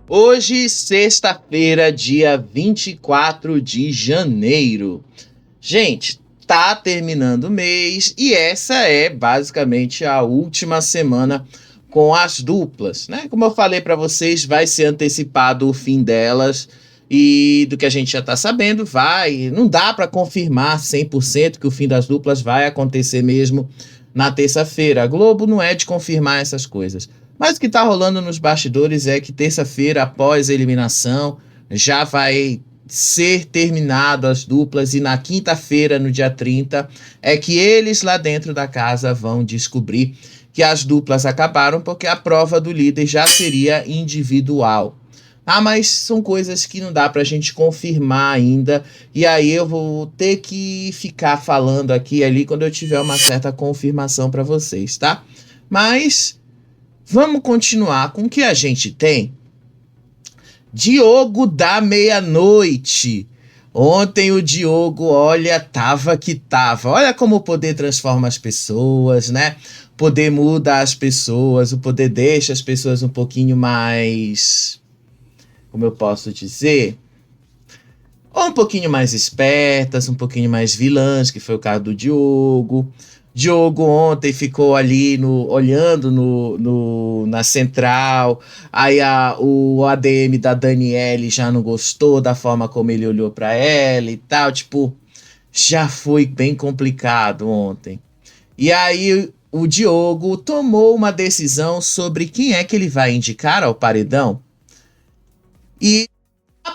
Hoje, sexta-feira, dia 24 de janeiro. Gente, tá terminando o mês e essa é basicamente a última semana com as duplas, né? Como eu falei para vocês, vai ser antecipado o fim delas e do que a gente já tá sabendo, não dá para confirmar 100% que o fim das duplas vai acontecer mesmo na terça-feira. A Globo não é de confirmar essas coisas. Mas o que tá rolando nos bastidores é que terça-feira, após a eliminação, já vai ser terminado as duplas e na quinta-feira, no dia 30, é que eles lá dentro da casa vão descobrir que as duplas acabaram porque a prova do líder já seria individual. Ah, mas são coisas que não dá pra gente confirmar ainda, e aí eu vou ter que ficar falando aqui e ali quando eu tiver uma certa confirmação pra vocês, tá? Mas vamos continuar com o que a gente tem. Diogo da meia-noite. Ontem o Diogo, olha, tava que tava. Olha como o poder transforma as pessoas, né? O poder muda as pessoas, o poder deixa as pessoas um pouquinho mais, como eu posso dizer, ou um pouquinho mais espertas, um pouquinho mais vilãs, que foi o caso do Diogo. Diogo ontem ficou ali olhando na central, aí o ADM da Daniele já não gostou da forma como ele olhou para ela e tal, tipo, já foi bem complicado ontem. E aí o Diogo tomou uma decisão sobre quem é que ele vai indicar ao paredão e,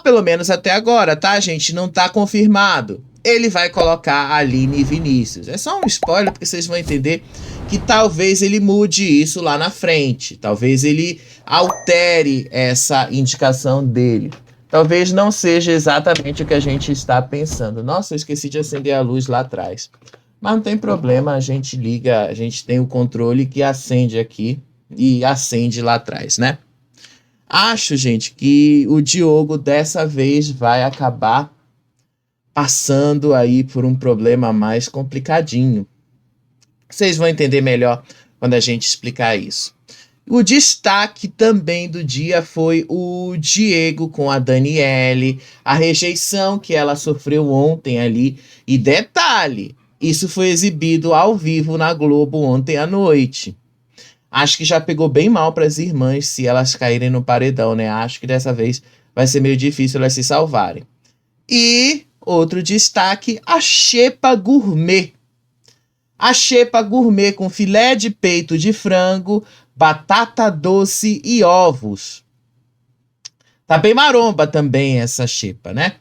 pelo menos até agora, tá, gente, não tá confirmado. Ele vai colocar a Aline e Vinícius. É só um spoiler, porque vocês vão entender que talvez ele mude isso lá na frente. Talvez ele altere essa indicação dele. Talvez não seja exatamente o que a gente está pensando. Nossa, eu esqueci de acender a luz lá atrás. Mas não tem problema, a gente liga, a gente tem o controle que acende aqui e acende lá atrás, né? Acho, gente, que o Diogo dessa vez vai acabar passando aí por um problema mais complicadinho. Vocês vão entender melhor quando a gente explicar isso. O destaque também do dia foi o Diego com a Daniele, a rejeição que ela sofreu ontem ali. E detalhe, isso foi exibido ao vivo na Globo ontem à noite. Acho que já pegou bem mal para as irmãs se elas caírem no paredão, né? Acho que dessa vez vai ser meio difícil elas se salvarem. E outro destaque, a xepa gourmet. A xepa gourmet com filé de peito de frango, batata doce e ovos. Tá bem maromba também essa xepa, né?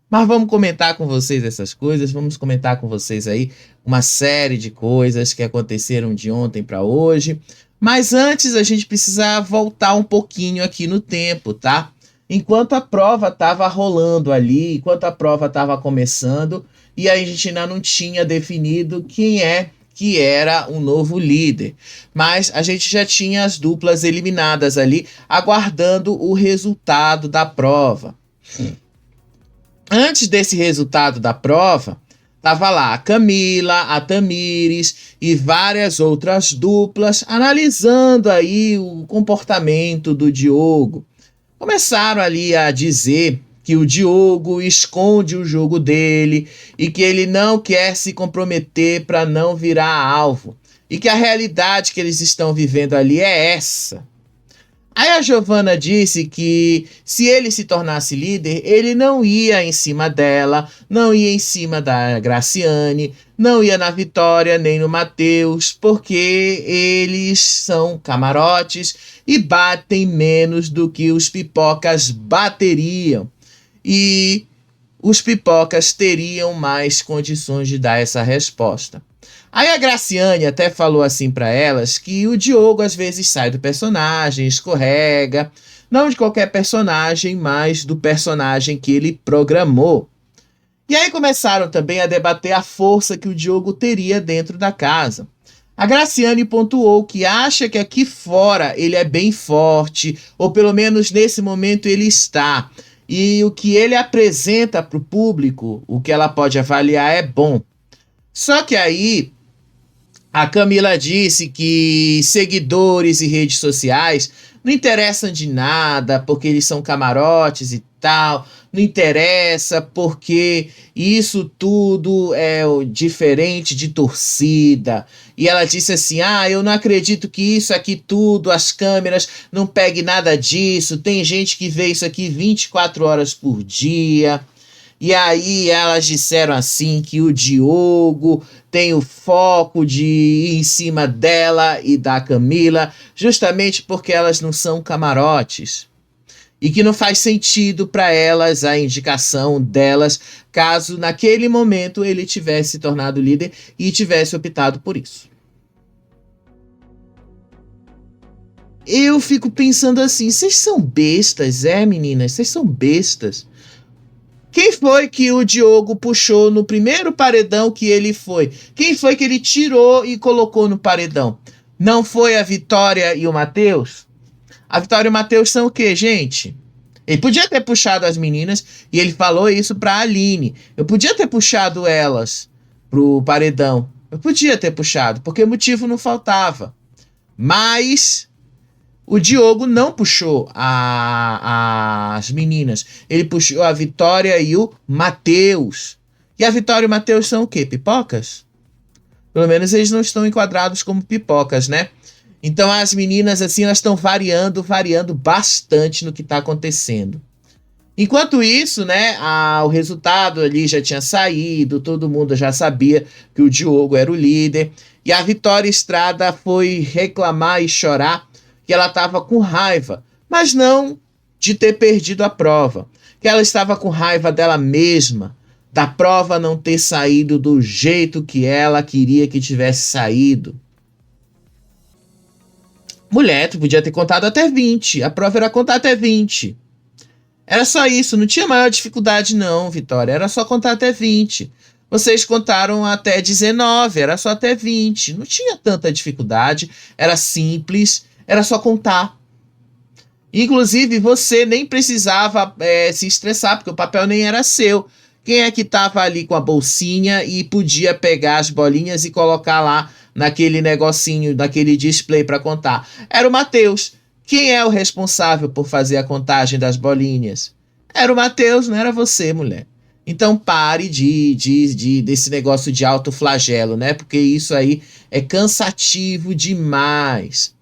Mas vamos comentar com vocês essas coisas, vamos comentar com vocês aí uma série de coisas que aconteceram de ontem para hoje. Mas antes a gente precisa voltar um pouquinho aqui no tempo, tá? Enquanto a prova estava rolando ali, enquanto a prova estava começando, e aí a gente ainda não tinha definido quem é que era o novo líder. Mas a gente já tinha as duplas eliminadas ali, aguardando o resultado da prova. Antes desse resultado da prova, tava lá a Camila, a Tamires e várias outras duplas analisando aí o comportamento do Diogo. Começaram ali a dizer que o Diogo esconde o jogo dele e que ele não quer se comprometer para não virar alvo. E que a realidade que eles estão vivendo ali é essa. Aí a Giovana disse que se ele se tornasse líder, ele não ia em cima dela, não ia em cima da Graciane, não ia na Vitória nem no Matheus, porque eles são camarotes e batem menos do que os pipocas bateriam. E os pipocas teriam mais condições de dar essa resposta. Aí a Graciane até falou assim para elas que o Diogo às vezes sai do personagem, escorrega, não de qualquer personagem, mas do personagem que ele programou. E aí começaram também a debater a força que o Diogo teria dentro da casa. A Graciane pontuou que acha que aqui fora ele é bem forte, ou pelo menos nesse momento ele está. e o que ele apresenta para o público, o que ela pode avaliar é bom. Só que aí a Camila disse que seguidores e redes sociais não interessam de nada, porque eles são camarotes e tal, não interessa porque isso tudo é diferente de torcida. E ela disse assim: eu não acredito que isso aqui tudo, as câmeras, não pegue nada disso, tem gente que vê isso aqui 24 horas por dia. E aí elas disseram assim que o Diogo tem o foco de ir em cima dela e da Camila, justamente porque elas não são camarotes. E que não faz sentido para elas a indicação delas, caso naquele momento ele tivesse se tornado líder e tivesse optado por isso. Eu fico pensando assim, vocês são bestas, meninas? Vocês são bestas. Quem foi que o Diogo puxou no primeiro paredão que ele foi? Quem foi que ele tirou e colocou no paredão? Não foi a Vitória e o Matheus? A Vitória e o Matheus são o quê, gente? Ele podia ter puxado as meninas e ele falou isso pra Aline. Eu podia ter puxado elas pro paredão. Eu podia ter puxado, porque motivo não faltava. Mas o Diogo não puxou as meninas. Ele puxou a Vitória e o Matheus. E a Vitória e o Matheus são o quê? Pipocas? Pelo menos eles não estão enquadrados como pipocas, né? Então as meninas, assim, elas estão variando bastante no que está acontecendo. Enquanto isso, né, o resultado ali já tinha saído, todo mundo já sabia que o Diogo era o líder. E a Vitória Estrada foi reclamar e chorar que ela estava com raiva, mas não de ter perdido a prova, que ela estava com raiva dela mesma, da prova não ter saído do jeito que ela queria que tivesse saído. Mulher, tu podia ter contado até 20, a prova era contar até 20. Era só isso, não tinha maior dificuldade não, Vitória, era só contar até 20. Vocês contaram até 19, era só até 20, não tinha tanta dificuldade, era simples, era só contar. Inclusive, você nem precisava se estressar, porque o papel nem era seu. Quem é que estava ali com a bolsinha e podia pegar as bolinhas e colocar lá naquele negocinho, naquele display para contar? Era o Matheus. Quem é o responsável por fazer a contagem das bolinhas? Era o Matheus, não era você, mulher. Então pare desse negócio de autoflagelo, né? Porque isso aí é cansativo demais.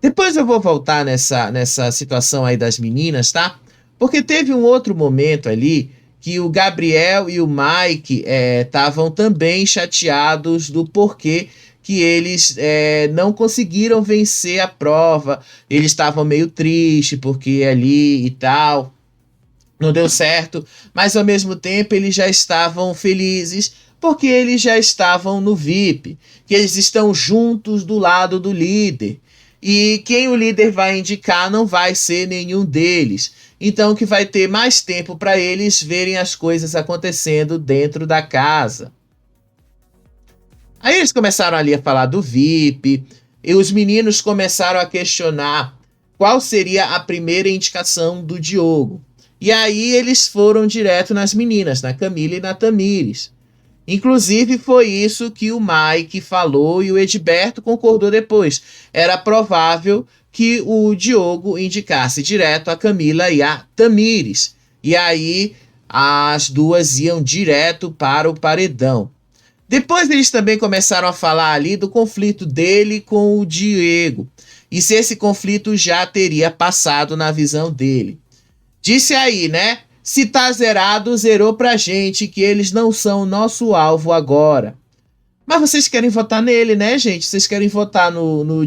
Depois eu vou voltar nessa situação aí das meninas, tá? Porque teve um outro momento ali que o Gabriel e o Mike estavam também chateados do porquê que eles não conseguiram vencer a prova. Eles estavam meio tristes porque ali e tal não deu certo, mas ao mesmo tempo eles já estavam felizes porque eles já estavam no VIP, que eles estão juntos do lado do líder. E quem o líder vai indicar não vai ser nenhum deles. Então que vai ter mais tempo para eles verem as coisas acontecendo dentro da casa. Aí eles começaram ali a falar do VIP, e os meninos começaram a questionar qual seria a primeira indicação do Diogo. E aí eles foram direto nas meninas, na Camila e na Tamires. Inclusive foi isso que o Mike falou e o Edberto concordou depois. Era provável que o Diogo indicasse direto a Camila e a Tamires. E aí as duas iam direto para o paredão. Depois eles também começaram a falar ali do conflito dele com o Diego. E se esse conflito já teria passado na visão dele. Disse aí, né? Se tá zerado, zerou pra gente, que eles não são nosso alvo agora. Mas vocês querem votar nele, né, gente? Vocês querem votar no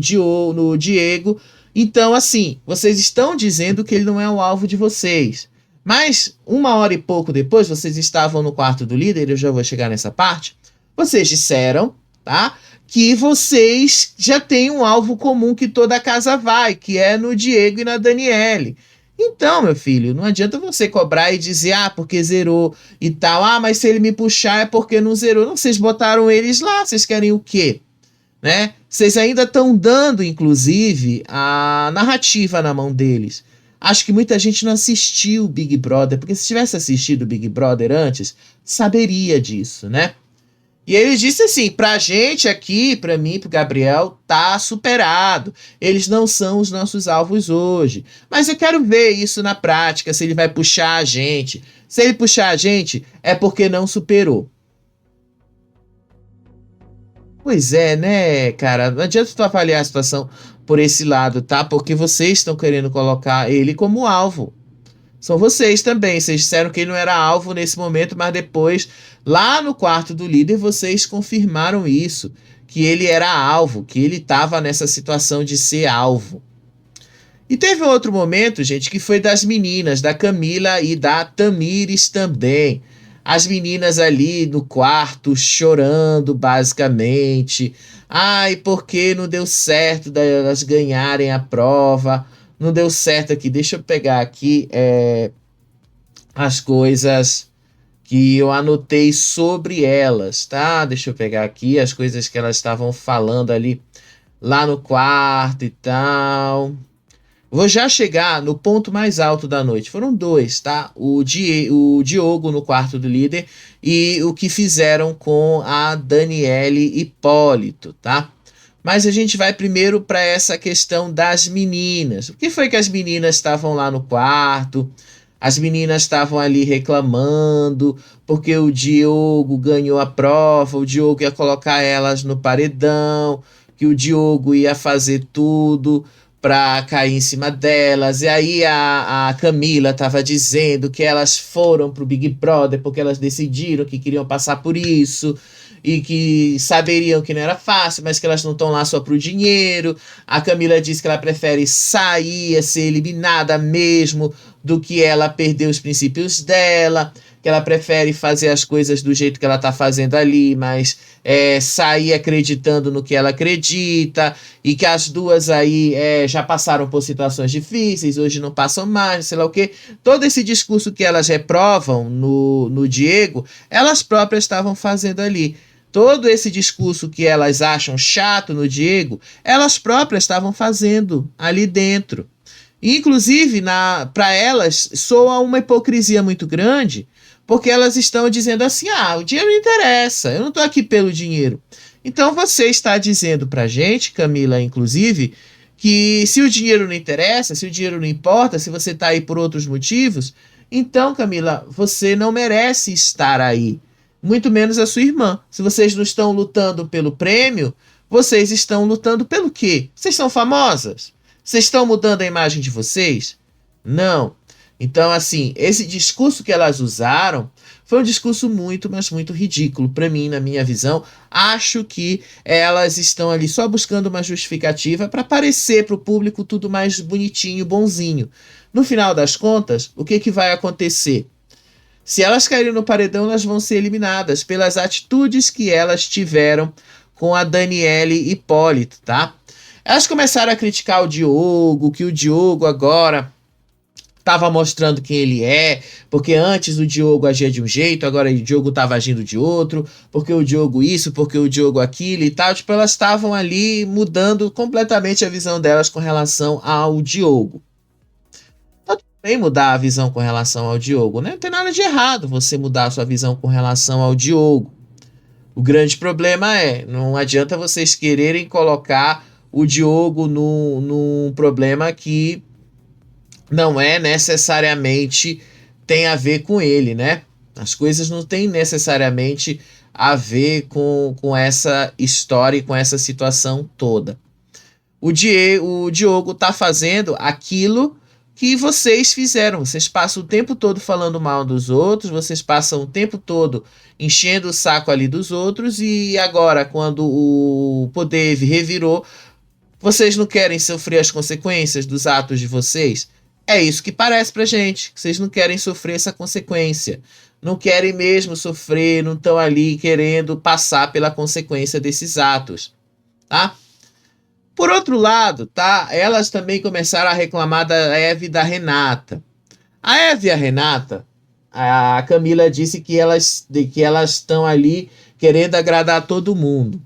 Diego. Então, assim, vocês estão dizendo que ele não é o alvo de vocês. Mas, 1 hora e pouco depois, vocês estavam no quarto do líder, eu já vou chegar nessa parte. Vocês disseram, tá? Que vocês já têm um alvo comum que toda a casa vai, que é no Diego e na Daniele. Então, meu filho, não adianta você cobrar e dizer, porque zerou e tal. Mas se ele me puxar é porque não zerou. Não, vocês botaram eles lá, vocês querem o quê? Né? Vocês ainda estão dando, inclusive, a narrativa na mão deles. Acho que muita gente não assistiu o Big Brother, porque se tivesse assistido o Big Brother antes, saberia disso, né? E ele disse assim, pra gente aqui, pra mim, pro Gabriel, tá superado. Eles não são os nossos alvos hoje. Mas eu quero ver isso na prática, se ele vai puxar a gente. Se ele puxar a gente, é porque não superou. Pois é, né, cara? Não adianta tu avaliar a situação por esse lado, tá? Porque vocês estão querendo colocar ele como alvo. São vocês também. Vocês disseram que ele não era alvo nesse momento, mas depois, lá no quarto do líder, vocês confirmaram isso. Que ele era alvo, que ele estava nessa situação de ser alvo. E teve um outro momento, gente, que foi das meninas, da Camila e da Tamires também. As meninas ali no quarto chorando, basicamente. Ai, porque não deu certo delas ganharem a prova. Não deu certo aqui. Deixa eu pegar aqui as coisas que eu anotei sobre elas, tá? Deixa eu pegar aqui as coisas que elas estavam falando ali lá no quarto e tal. Vou já chegar no ponto mais alto da noite. Foram dois, tá? O Diogo no quarto do líder e o que fizeram com a Daniele Hipólito, tá? Mas a gente vai primeiro para essa questão das meninas. O que foi que as meninas estavam lá no quarto? As meninas estavam ali reclamando porque o Diogo ganhou a prova, o Diogo ia colocar elas no paredão, que o Diogo ia fazer tudo pra cair em cima delas. E aí a Camila tava dizendo que elas foram pro Big Brother porque elas decidiram que queriam passar por isso e que saberiam que não era fácil, mas que elas não estão lá só pro dinheiro. A Camila disse que ela prefere sair, ser eliminada mesmo, do que ela perder os princípios dela, que ela prefere fazer as coisas do jeito que ela tá fazendo ali, mas sair acreditando no que ela acredita, e que as duas aí já passaram por situações difíceis, hoje não passam mais, sei lá o quê. Todo esse discurso que elas reprovam no Diego, elas próprias estavam fazendo ali. Todo esse discurso que elas acham chato no Diego, elas próprias estavam fazendo ali dentro. Inclusive, para elas, soa uma hipocrisia muito grande, porque elas estão dizendo assim: ah, o dinheiro não interessa, eu não estou aqui pelo dinheiro. Então você está dizendo para a gente, Camila, inclusive, que se o dinheiro não interessa, se o dinheiro não importa, se você está aí por outros motivos, então, Camila, você não merece estar aí. Muito menos a sua irmã. Se vocês não estão lutando pelo prêmio, vocês estão lutando pelo quê? Vocês são famosas? Vocês estão mudando a imagem de vocês? Não. Então, assim, esse discurso que elas usaram foi um discurso muito, mas muito ridículo. Para mim, na minha visão, acho que elas estão ali só buscando uma justificativa para parecer para o público tudo mais bonitinho, bonzinho. No final das contas, o que vai acontecer? Se elas caírem no paredão, elas vão ser eliminadas pelas atitudes que elas tiveram com a Daniele Hipólito, tá? Elas começaram a criticar o Diogo, que o Diogo agora estava mostrando quem ele é, porque antes o Diogo agia de um jeito, agora o Diogo estava agindo de outro, porque o Diogo isso, porque o Diogo aquilo e tal. Tipo, elas estavam ali mudando completamente a visão delas com relação ao Diogo. Bem mudar a visão com relação ao Diogo, né? Não tem nada de errado você mudar a sua visão com relação ao Diogo. O grande problema não adianta vocês quererem colocar o Diogo num problema que não é necessariamente tem a ver com ele, né? As coisas não têm necessariamente a ver com essa história e com essa situação toda. O Diogo tá fazendo aquilo que vocês fizeram. Vocês passam o tempo todo falando mal dos outros, vocês passam o tempo todo enchendo o saco ali dos outros, e agora, quando o poder revirou, vocês não querem sofrer as consequências dos atos de vocês? É isso que parece pra gente. Vocês não querem sofrer essa consequência. Não querem mesmo sofrer, não estão ali querendo passar pela consequência desses atos, tá? Por outro lado, tá? Elas também começaram a reclamar da Eve e da Renata. A Eve e a Renata, a Camila disse que elas estão ali querendo agradar todo mundo.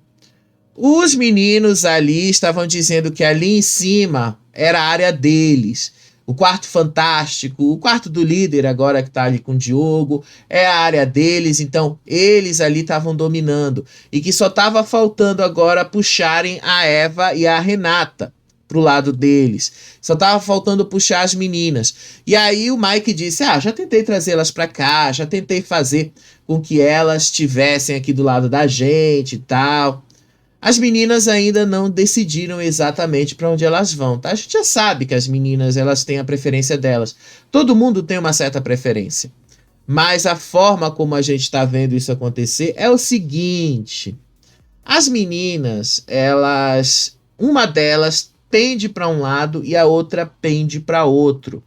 Os meninos ali estavam dizendo que ali em cima era a área deles. o quarto fantástico, o quarto do líder agora que tá ali com o Diogo, é a área deles, então eles ali estavam dominando. E que só tava faltando agora puxarem a Eva e a Renata pro lado deles. Só tava faltando puxar as meninas. E aí o Mike disse, já tentei trazê-las pra cá, já tentei fazer com que elas estivessem aqui do lado da gente e tal. As meninas ainda não decidiram exatamente para onde elas vão, tá? A gente já sabe que as meninas, elas têm a preferência delas. Todo mundo tem uma certa preferência. Mas a forma como a gente está vendo isso acontecer é o seguinte. As meninas, uma delas pende para um lado e a outra pende para outro.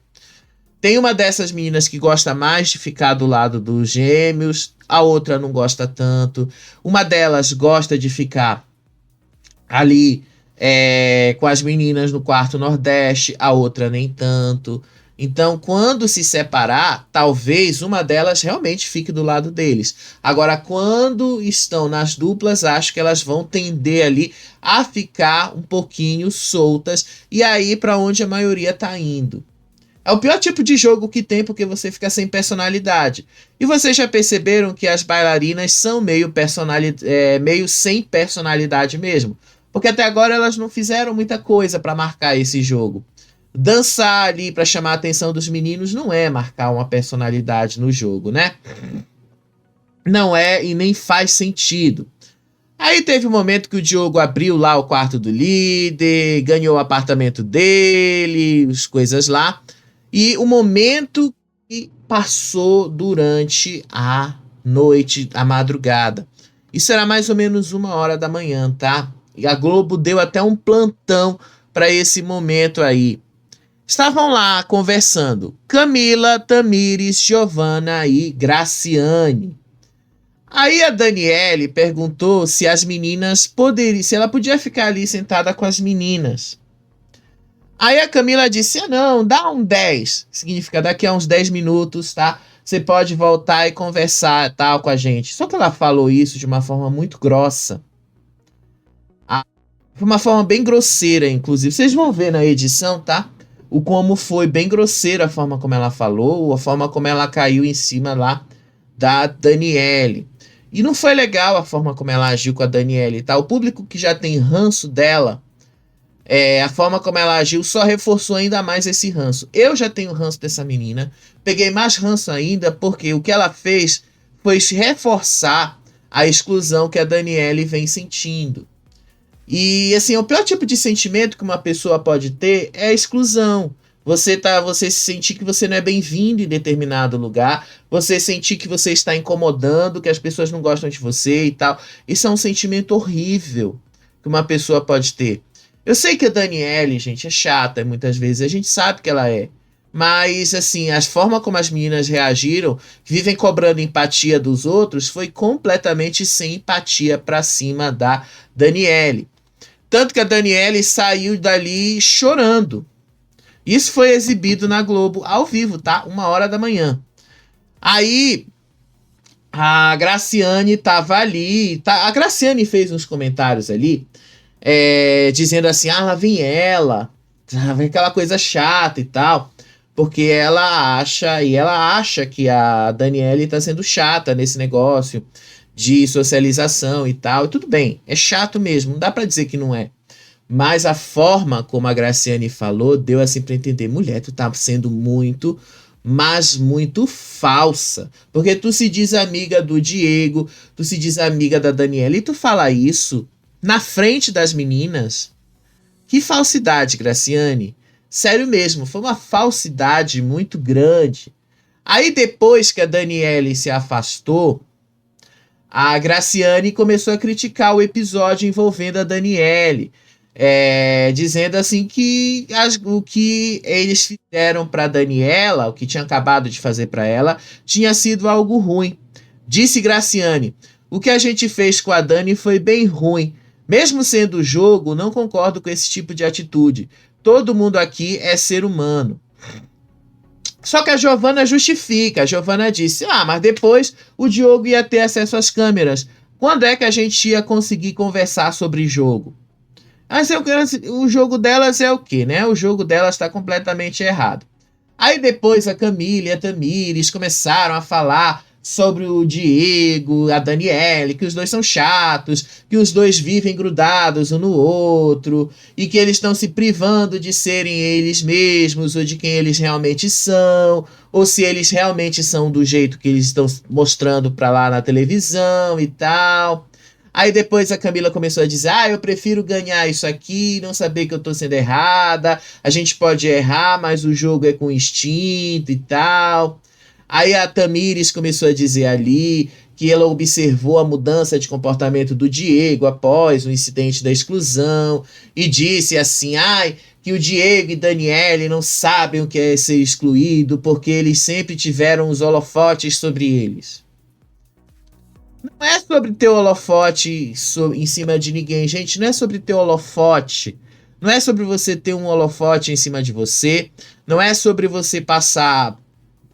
Tem uma dessas meninas que gosta mais de ficar do lado dos gêmeos, a outra não gosta tanto. Uma delas gosta de ficar ali com as meninas no quarto Nordeste, a outra nem tanto. Então, quando se separar, talvez uma delas realmente fique do lado deles. Agora, quando estão nas duplas, acho que elas vão tender ali a ficar um pouquinho soltas e aí para onde a maioria tá indo. É o pior tipo de jogo que tem porque você fica sem personalidade. E vocês já perceberam que as bailarinas são meio sem personalidade mesmo. Porque até agora elas não fizeram muita coisa para marcar esse jogo. Dançar ali para chamar a atenção dos meninos não é marcar uma personalidade no jogo, né? Não é e nem faz sentido. Aí teve um momento que o Diogo abriu lá o quarto do líder, ganhou o apartamento dele, as coisas lá. E o momento que passou durante a noite, a madrugada. Isso era mais ou menos 1h da manhã, tá? E a Globo deu até um plantão para esse momento aí. Estavam lá conversando Camila, Tamires, Giovanna e Graciane. Aí a Daniele perguntou se as meninas se ela podia ficar ali sentada com as meninas. Aí a Camila disse, não, dá um 10. Significa daqui a uns 10 minutos, tá? Você pode voltar e conversar tal com a gente. Só que ela falou isso de uma forma muito grossa. Foi uma forma bem grosseira, inclusive. Vocês vão ver na edição, tá? O como foi bem grosseira a forma como ela falou, a forma como ela caiu em cima lá da Daniele. E não foi legal a forma como ela agiu com a Daniele, tá? O público que já tem ranço dela, a forma como ela agiu só reforçou ainda mais esse ranço. Eu já tenho ranço dessa menina, peguei mais ranço ainda porque o que ela fez foi reforçar a exclusão que a Daniele vem sentindo. E assim, o pior tipo de sentimento que uma pessoa pode ter é a exclusão. Você se sentir que você não é bem-vindo em determinado lugar, você sentir que você está incomodando, que as pessoas não gostam de você e tal. Isso é um sentimento horrível que uma pessoa pode ter. Eu sei que a Daniele, gente, é chata muitas vezes, a gente sabe que ela é. Mas, assim, a forma como as meninas reagiram, vivem cobrando empatia dos outros, foi completamente sem empatia pra cima da Daniele. Tanto que a Daniele saiu dali chorando. Isso foi exibido na Globo ao vivo, tá? 1h da manhã. Aí a Graciane tava ali. A Graciane fez uns comentários ali, dizendo assim: lá vem ela. Lá vem aquela coisa chata e tal. Porque ela acha que a Daniele tá sendo chata nesse negócio de socialização e tal. E tudo bem, é chato mesmo, não dá pra dizer que não é. Mas a forma como a Graciane falou deu assim pra entender, mulher, tu tá sendo muito, mas muito falsa. Porque tu se diz amiga do Diego, tu se diz amiga da Daniela e tu fala isso na frente das meninas. Que falsidade, Graciane. Sério mesmo, foi uma falsidade muito grande. Aí depois que a Daniele se afastou, a Graciane começou a criticar o episódio envolvendo a Daniele. Dizendo assim que o que eles fizeram para Daniela, o que tinha acabado de fazer para ela, tinha sido algo ruim. Disse Graciane: o que a gente fez com a Dani foi bem ruim. Mesmo sendo jogo, não concordo com esse tipo de atitude. Todo mundo aqui é ser humano. Só que a Giovanna justifica. A Giovanna disse: mas depois o Diogo ia ter acesso às câmeras. Quando é que a gente ia conseguir conversar sobre jogo? Mas o jogo delas é o quê, né? O jogo delas está completamente errado. Aí depois a Camila e a Tamires começaram a falar sobre o Diego, a Daniele, que os dois são chatos, que os dois vivem grudados um no outro, e que eles estão se privando de serem eles mesmos, ou de quem eles realmente são, ou se eles realmente são do jeito que eles estão mostrando pra lá na televisão e tal. Aí depois a Camila começou a dizer: eu prefiro ganhar isso aqui, não saber que eu tô sendo errada. A gente pode errar, mas o jogo é com instinto e tal. Aí a Tamires começou a dizer ali que ela observou a mudança de comportamento do Diego após o incidente da exclusão e disse assim: que o Diego e Daniele não sabem o que é ser excluído porque eles sempre tiveram os holofotes sobre eles. Não é sobre ter holofote em cima de ninguém, gente. Não é sobre ter holofote. Não é sobre você ter um holofote em cima de você. Não é sobre você passar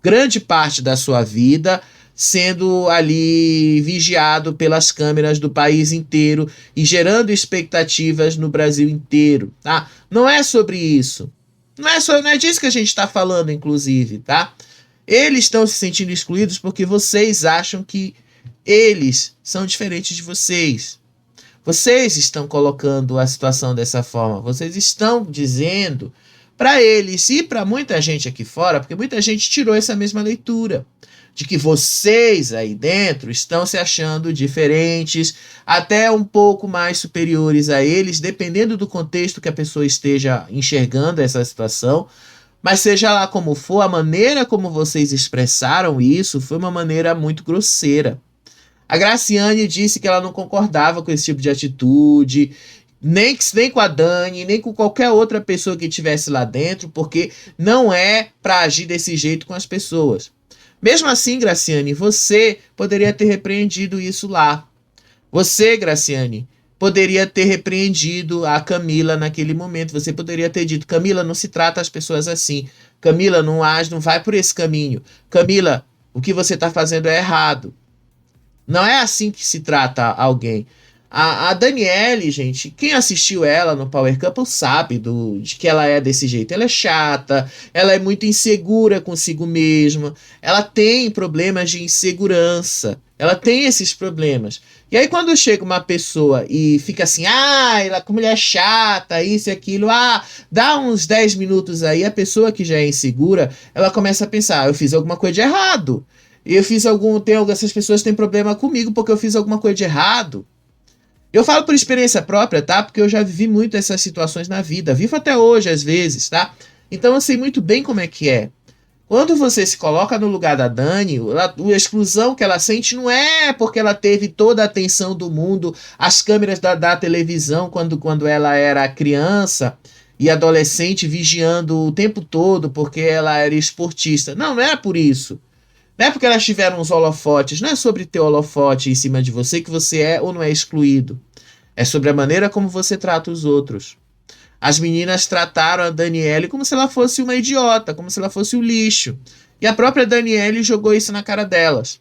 grande parte da sua vida sendo ali vigiado pelas câmeras do país inteiro e gerando expectativas no Brasil inteiro, tá? Não é sobre isso. Não é disso que a gente está falando, inclusive, tá? Eles estão se sentindo excluídos porque vocês acham que eles são diferentes de vocês. Vocês estão colocando a situação dessa forma. Vocês estão dizendo para eles e para muita gente aqui fora, porque muita gente tirou essa mesma leitura, de que vocês aí dentro estão se achando diferentes, até um pouco mais superiores a eles, dependendo do contexto que a pessoa esteja enxergando essa situação. Mas seja lá como for, a maneira como vocês expressaram isso foi uma maneira muito grosseira. A Graciane disse que ela não concordava com esse tipo de atitude, nem com a Dani, nem com qualquer outra pessoa que estivesse lá dentro, porque não é para agir desse jeito com as pessoas. Mesmo assim, Graciane, você poderia ter repreendido isso lá. Você, Graciane, poderia ter repreendido a Camila naquele momento. Você poderia ter dito: Camila, não se trata as pessoas assim. Camila, não age, não vai por esse caminho. Camila, o que você está fazendo é errado. Não é assim que se trata alguém. A Daniele, gente, quem assistiu ela no Power Couple sabe de que ela é desse jeito. Ela é chata, ela é muito insegura consigo mesma, ela tem problemas de insegurança, ela tem esses problemas. E aí quando chega uma pessoa e fica assim: ela como mulher chata, isso e aquilo, dá uns 10 minutos aí, a pessoa que já é insegura, ela começa a pensar: eu fiz alguma coisa de errado. Essas pessoas têm problema comigo porque eu fiz alguma coisa de errado. Eu falo por experiência própria, tá? Porque eu já vivi muito essas situações na vida. Vivo até hoje, às vezes, tá? Então eu sei muito bem como é que é. Quando você se coloca no lugar da Dani, a exclusão que ela sente não é porque ela teve toda a atenção do mundo, as câmeras da televisão quando ela era criança e adolescente vigiando o tempo todo porque ela era esportista. Não é por isso. Não é porque elas tiveram uns holofotes, não é sobre ter holofote em cima de você que você é ou não é excluído. É sobre a maneira como você trata os outros. As meninas trataram a Daniele como se ela fosse uma idiota, como se ela fosse um lixo. E a própria Daniele jogou isso na cara delas.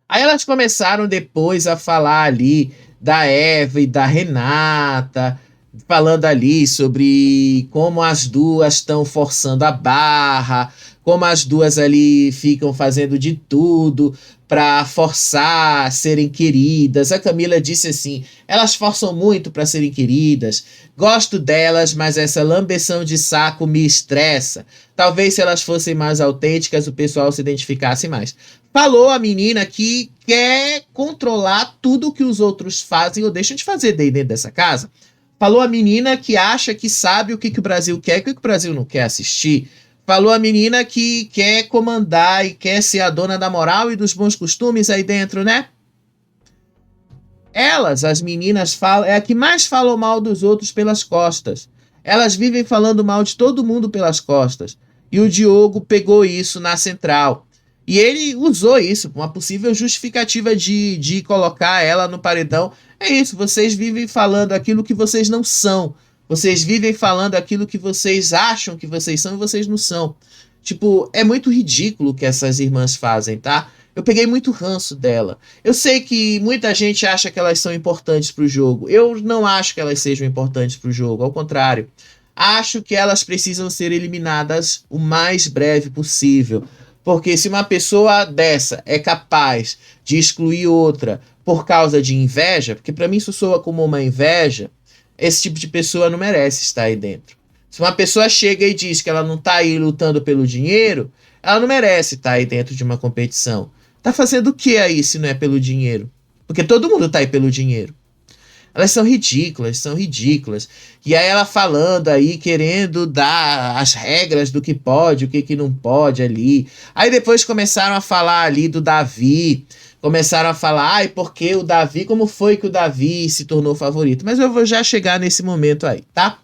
Aí elas começaram depois a falar ali da Eva e da Renata, falando ali sobre como as duas estão forçando a barra, como as duas ali ficam fazendo de tudo para forçar a serem queridas. A Camila disse assim: elas forçam muito para serem queridas, gosto delas, mas essa lambeção de saco me estressa. Talvez se elas fossem mais autênticas, o pessoal se identificasse mais. Falou a menina que quer controlar tudo que os outros fazem ou deixam de fazer dentro dessa casa. Falou a menina que acha que sabe o que o Brasil quer e o que o Brasil não quer assistir. Falou a menina que quer comandar e quer ser a dona da moral e dos bons costumes aí dentro, né? Elas, as meninas, é a que mais falam mal dos outros pelas costas. Elas vivem falando mal de todo mundo pelas costas. E o Diogo pegou isso na central. E ele usou isso, uma possível justificativa de colocar ela no paredão. É isso, vocês vivem falando aquilo que vocês não são. Vocês vivem falando aquilo que vocês acham que vocês são e vocês não são. Tipo, é muito ridículo o que essas irmãs fazem, tá? Eu peguei muito ranço dela. Eu sei que muita gente acha que elas são importantes pro jogo. Eu não acho que elas sejam importantes pro jogo, ao contrário. Acho que elas precisam ser eliminadas o mais breve possível. Porque se uma pessoa dessa é capaz de excluir outra por causa de inveja, porque para mim isso soa como uma inveja, esse tipo de pessoa não merece estar aí dentro. Se uma pessoa chega e diz que ela não está aí lutando pelo dinheiro, ela não merece estar aí dentro de uma competição. Tá fazendo o que aí se não é pelo dinheiro? Porque todo mundo tá aí pelo dinheiro. Elas são ridículas, são ridículas. E aí ela falando aí, querendo dar as regras do que pode, o que não pode ali. Aí depois começaram a falar ali do Davi. Começaram a falar, ai, porque o Davi, como foi que o Davi se tornou favorito? Mas eu vou já chegar nesse momento aí, tá?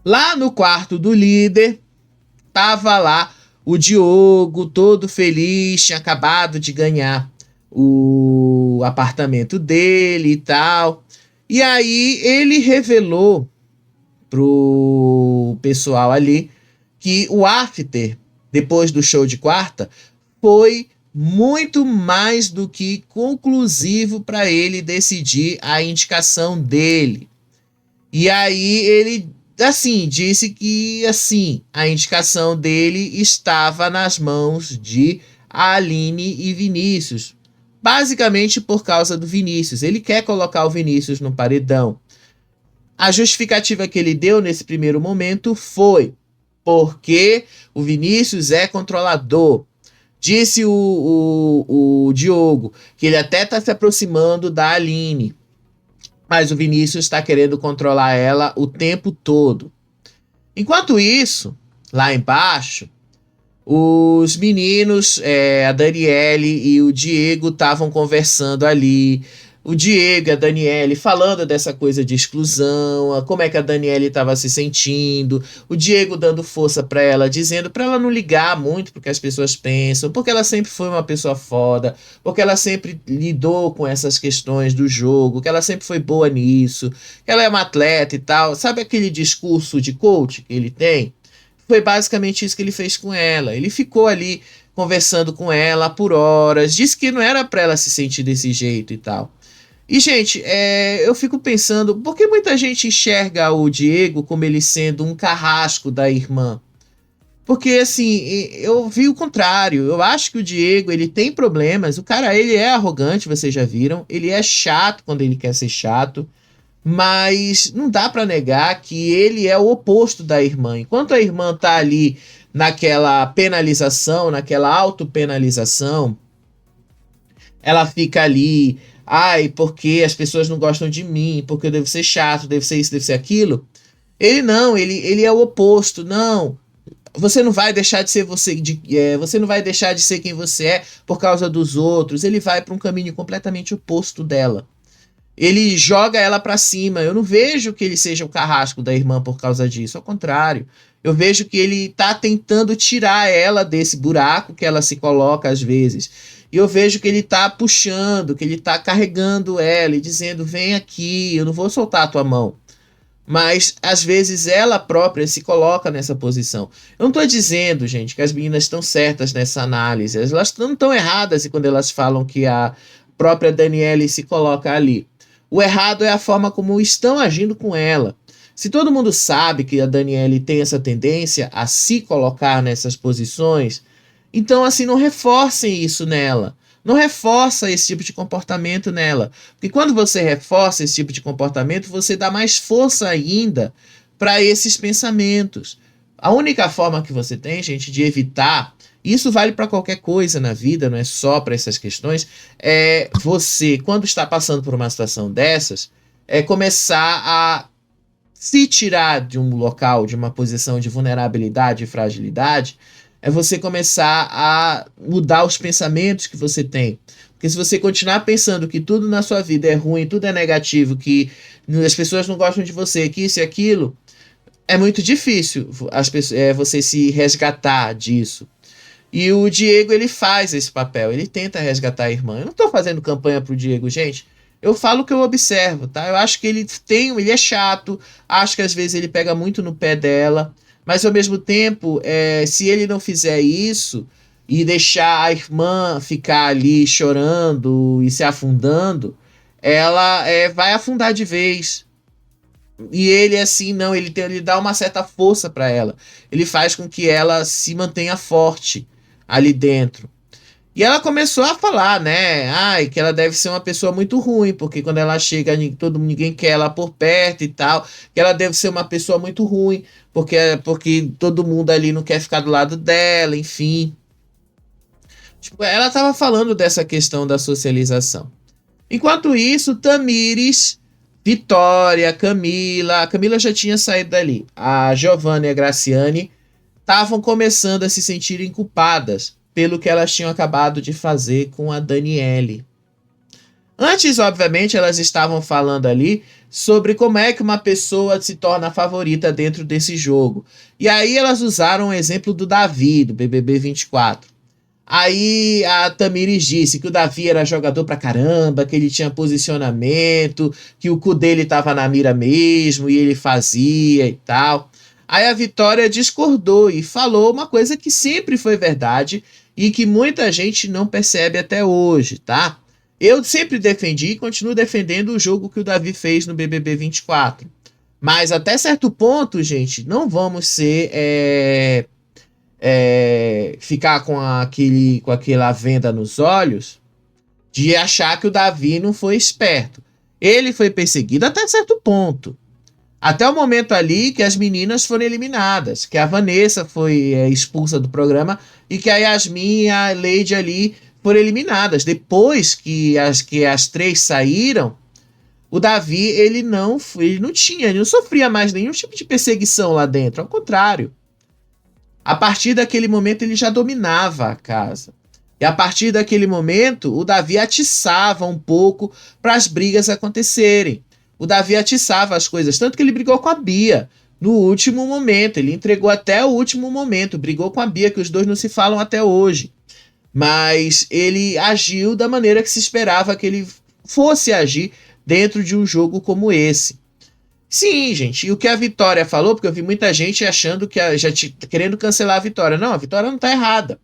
Lá no quarto do líder, tava lá o Diogo, todo feliz, tinha acabado de ganhar o apartamento dele e tal. E aí ele revelou pro pessoal ali que o after, depois do show de quarta, foi muito mais do que conclusivo para ele decidir a indicação dele. E aí ele, assim, disse que, assim, a indicação dele estava nas mãos de Aline e Vinícius. Basicamente por causa do Vinícius. Ele quer colocar o Vinícius no paredão. A justificativa que ele deu nesse primeiro momento foi porque o Vinícius é controlador. Disse o Diogo que ele até está se aproximando da Aline, mas o Vinícius está querendo controlar ela o tempo todo. Enquanto isso, lá embaixo, os meninos, a Daniele e o Diego estavam conversando ali. O Diego e a Daniele falando dessa coisa de exclusão, como é que a Daniele estava se sentindo. O Diego dando força para ela, dizendo para ela não ligar muito porque as pessoas pensam, porque ela sempre foi uma pessoa foda, porque ela sempre lidou com essas questões do jogo, que ela sempre foi boa nisso, que ela é uma atleta e tal. Sabe aquele discurso de coach que ele tem? Foi basicamente isso que ele fez com ela. Ele ficou ali conversando com ela por horas, disse que não era para ela se sentir desse jeito e tal. E, gente, eu fico pensando, por que muita gente enxerga o Diego como ele sendo um carrasco da irmã? Porque, assim, eu vi o contrário. Eu acho que o Diego, ele tem problemas. O cara, ele é arrogante, vocês já viram. Ele é chato quando ele quer ser chato. Mas não dá pra negar que ele é o oposto da irmã. Enquanto a irmã tá ali naquela penalização, naquela autopenalização, ela fica ali, ai, porque as pessoas não gostam de mim, porque eu devo ser chato, devo ser isso, devo ser aquilo. Ele não, ele é o oposto. Não, você não vai deixar de ser você, você não vai deixar de ser quem você é por causa dos outros. Ele vai para um caminho completamente oposto dela. Ele joga ela pra cima. Eu não vejo que ele seja o carrasco da irmã por causa disso. Ao contrário, eu vejo que ele tá tentando tirar ela desse buraco que ela se coloca às vezes. E eu vejo que ele tá puxando, que ele tá carregando ela e dizendo: vem aqui, eu não vou soltar a tua mão. Mas às vezes ela própria se coloca nessa posição. Eu não tô dizendo, gente, que as meninas estão certas nessa análise. Elas não estão erradas quando elas falam que a própria Daniele se coloca ali. O errado é a forma como estão agindo com ela. Se todo mundo sabe que a Daniele tem essa tendência a se colocar nessas posições, então assim, não reforcem isso nela. Não reforça esse tipo de comportamento nela. Porque quando você reforça esse tipo de comportamento, você dá mais força ainda para esses pensamentos. A única forma que você tem, gente, de evitar, isso vale para qualquer coisa na vida, não é só para essas questões, é você, quando está passando por uma situação dessas, começar a se tirar de um local, de uma posição de vulnerabilidade e fragilidade, é você começar a mudar os pensamentos que você tem. Porque se você continuar pensando que tudo na sua vida é ruim, tudo é negativo, que as pessoas não gostam de você, que isso e aquilo, é muito difícil você se resgatar disso. E o Diego, ele faz esse papel, ele tenta resgatar a irmã. Eu não tô fazendo campanha pro Diego, gente. Eu falo o que eu observo, tá? Eu acho que ele é chato, acho que às vezes ele pega muito no pé dela, mas ao mesmo tempo, se ele não fizer isso, e deixar a irmã ficar ali chorando e se afundando, ela vai afundar de vez. E ele, assim, não, ele dá uma certa força para ela. Ele faz com que ela se mantenha forte ali dentro. E ela começou a falar, né? Ai, que ela deve ser uma pessoa muito ruim, porque quando ela chega, ninguém quer ela por perto e tal. Que ela deve ser uma pessoa muito ruim, porque todo mundo ali não quer ficar do lado dela, enfim. Tipo, ela tava falando dessa questão da socialização. Enquanto isso, Tamires, Vitória, Camila. A Camila já tinha saído dali. A Giovanna e a Graciane estavam começando a se sentirem culpadas pelo que elas tinham acabado de fazer com a Daniele. Antes, obviamente, elas estavam falando ali sobre como é que uma pessoa se torna favorita dentro desse jogo. E aí elas usaram o exemplo do Davi, do BBB 24. Aí a Tamires disse que o Davi era jogador pra caramba, que ele tinha posicionamento, que o cu dele tava na mira mesmo e ele fazia e tal. Aí a Vitória discordou e falou uma coisa que sempre foi verdade e que muita gente não percebe até hoje, tá? Eu sempre defendi e continuo defendendo o jogo que o Davi fez no BBB 24. Mas até certo ponto, gente, não vamos ser ficar com aquela venda nos olhos de achar que o Davi não foi esperto. Ele foi perseguido até certo ponto. Até o momento ali que as meninas foram eliminadas, que a Vanessa foi expulsa do programa e que a Yasmin e a Leide ali foram eliminadas. Depois que as três saíram, o Davi ele não tinha, ele não sofria mais nenhum tipo de perseguição lá dentro, ao contrário. A partir daquele momento ele já dominava a casa. E a partir daquele momento o Davi atiçava um pouco para as brigas acontecerem. O Davi atiçava as coisas, tanto que ele brigou com a Bia no último momento. Ele entregou até o último momento, brigou com a Bia, que os dois não se falam até hoje. Mas ele agiu da maneira que se esperava que ele fosse agir dentro de um jogo como esse. Sim, gente, e o que a Vitória falou, porque eu vi muita gente achando que querendo cancelar a Vitória. Não, a Vitória não tá errada.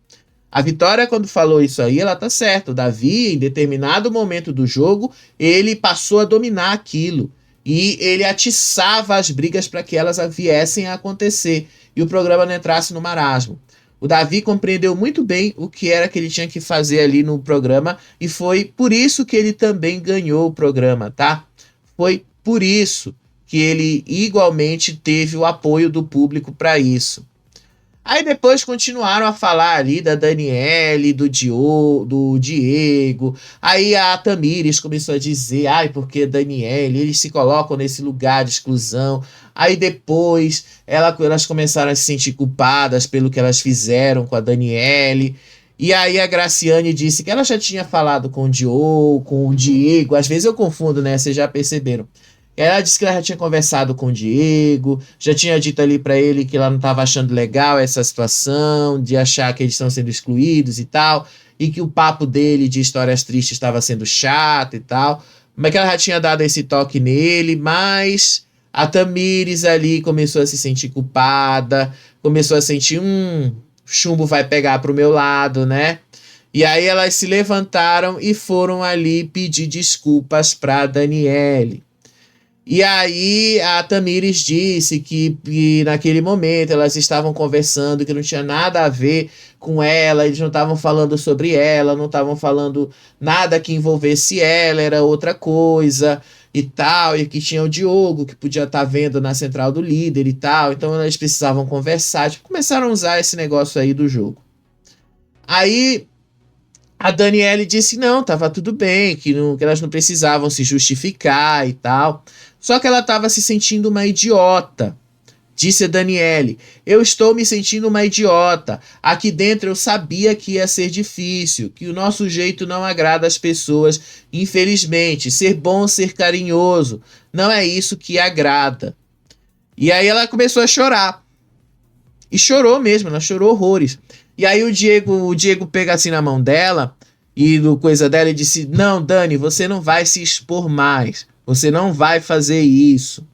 A Vitória, quando falou isso aí, ela tá certa. O Davi, em determinado momento do jogo, ele passou a dominar aquilo. E ele atiçava as brigas para que elas viessem a acontecer. E o programa não entrasse no marasmo. O Davi compreendeu muito bem o que era que ele tinha que fazer ali no programa. E foi por isso que ele também ganhou o programa, tá? Foi por isso que ele igualmente teve o apoio do público para isso. Aí depois continuaram a falar ali da Daniele, do Diego. Aí a Tamires começou a dizer, ai, porque Daniele, eles se colocam nesse lugar de exclusão. Aí depois elas começaram a se sentir culpadas pelo que elas fizeram com a Daniele. E aí a Graciane disse que ela já tinha falado com o Diego. Às vezes eu confundo, né? Vocês já perceberam. Ela disse que ela já tinha conversado com o Diego, já tinha dito ali pra ele que ela não estava achando legal essa situação, de achar que eles estão sendo excluídos e tal, e que o papo dele de histórias tristes estava sendo chato e tal. Mas que ela já tinha dado esse toque nele, mas a Tamires ali começou a se sentir culpada, começou a sentir, chumbo vai pegar pro meu lado, né? E aí elas se levantaram e foram ali pedir desculpas pra Daniele. E aí a Tamires disse que naquele momento elas estavam conversando, que não tinha nada a ver com ela, eles não estavam falando sobre ela, não estavam falando nada que envolvesse ela, era outra coisa e tal, e que tinha o Diogo, que podia estar vendo na central do líder e tal, então elas precisavam conversar, tipo, começaram a usar esse negócio aí do jogo. Aí a Daniele disse não, tava tudo bem, que elas não precisavam se justificar e tal. Só que ela estava se sentindo uma idiota. Disse a Daniele, eu estou me sentindo uma idiota. Aqui dentro eu sabia que ia ser difícil, que o nosso jeito não agrada as pessoas. Infelizmente, ser bom, ser carinhoso, não é isso que agrada. E aí ela começou a chorar. E chorou mesmo, ela chorou horrores. E aí o Diego pega assim na mão dela e do coisa dela e disse, não, Dani, você não vai se expor mais. Você não vai fazer isso.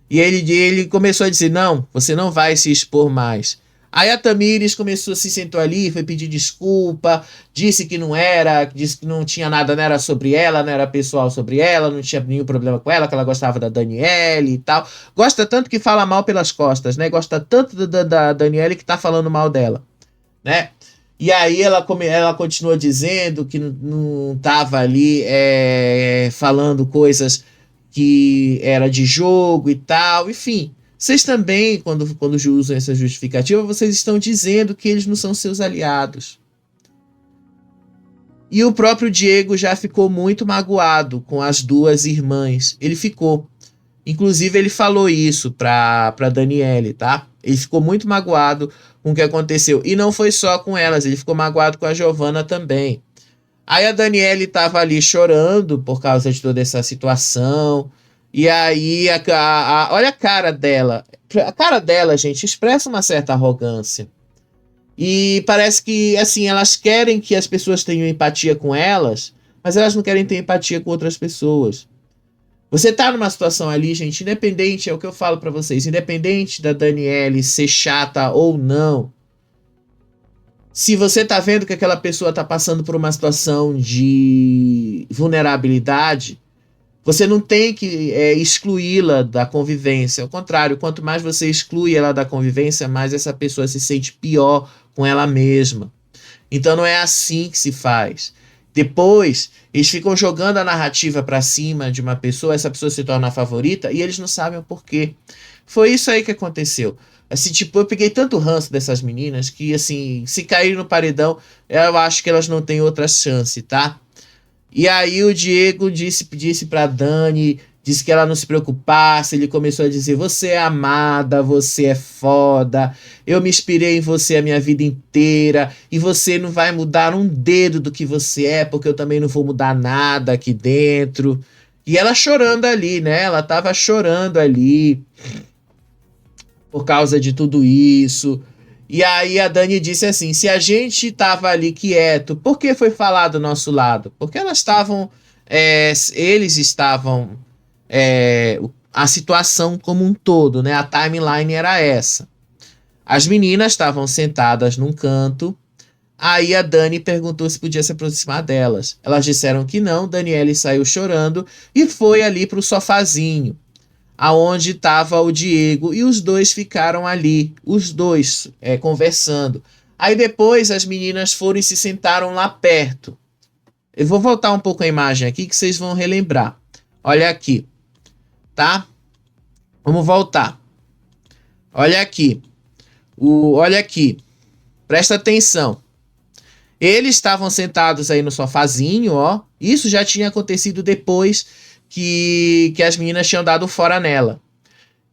E ele começou a dizer, não, você não vai se expor mais. Aí a Tamires começou, se sentou ali, foi pedir desculpa, disse que não tinha nada, não era sobre ela, não era pessoal sobre ela, não tinha nenhum problema com ela, que ela gostava da Daniele e tal. Gosta tanto que fala mal pelas costas, né? Gosta tanto da Daniele que tá falando mal dela, né? E aí ela continua dizendo que não tava ali falando coisas que era de jogo e tal, enfim. Vocês também, quando usam essa justificativa, vocês estão dizendo que eles não são seus aliados. E o próprio Diego já ficou muito magoado com as duas irmãs. Ele ficou. Inclusive, ele falou isso pra Daniele, tá? Ele ficou muito magoado com o que aconteceu. E não foi só com elas, ele ficou magoado com a Giovanna também. Aí a Daniele tava ali chorando por causa de toda essa situação. E aí, olha a cara dela. A cara dela, gente, expressa uma certa arrogância. E parece que, assim, elas querem que as pessoas tenham empatia com elas, mas elas não querem ter empatia com outras pessoas. Você tá numa situação ali, gente, independente, é o que eu falo pra vocês, independente da Daniele ser chata ou não, se você tá vendo que aquela pessoa tá passando por uma situação de vulnerabilidade, você não tem que excluí-la da convivência. Ao contrário, quanto mais você exclui ela da convivência, mais essa pessoa se sente pior com ela mesma. Então não é assim que se faz. Depois, eles ficam jogando a narrativa pra cima de uma pessoa, essa pessoa se torna a favorita e eles não sabem o porquê. Foi isso aí que aconteceu. Assim, tipo, eu peguei tanto ranço dessas meninas que, assim, se caírem no paredão, eu acho que elas não têm outra chance, tá? E aí o Diego disse pra Dani, disse que ela não se preocupasse, ele começou a dizer, você é amada, você é foda, eu me inspirei em você a minha vida inteira, e você não vai mudar um dedo do que você é, porque eu também não vou mudar nada aqui dentro. E ela chorando ali, né? Ela tava chorando ali por causa de tudo isso. E aí a Dani disse assim: se a gente tava ali quieto, por que foi falar do nosso lado? Porque elas estavam. Eles estavam. A situação como um todo, né? A timeline era essa. As meninas estavam sentadas num canto. Aí a Dani perguntou se podia se aproximar delas. Elas disseram que não. Daniele saiu chorando e foi ali pro sofazinho aonde estava o Diego, e os dois ficaram ali, os dois conversando. Aí depois as meninas foram e se sentaram lá perto. Eu vou voltar um pouco a imagem aqui que vocês vão relembrar. Olha aqui, tá? Vamos voltar. Olha aqui. Olha aqui. Presta atenção. Eles estavam sentados aí no sofazinho, ó. Isso já tinha acontecido depois que as meninas tinham dado fora nela.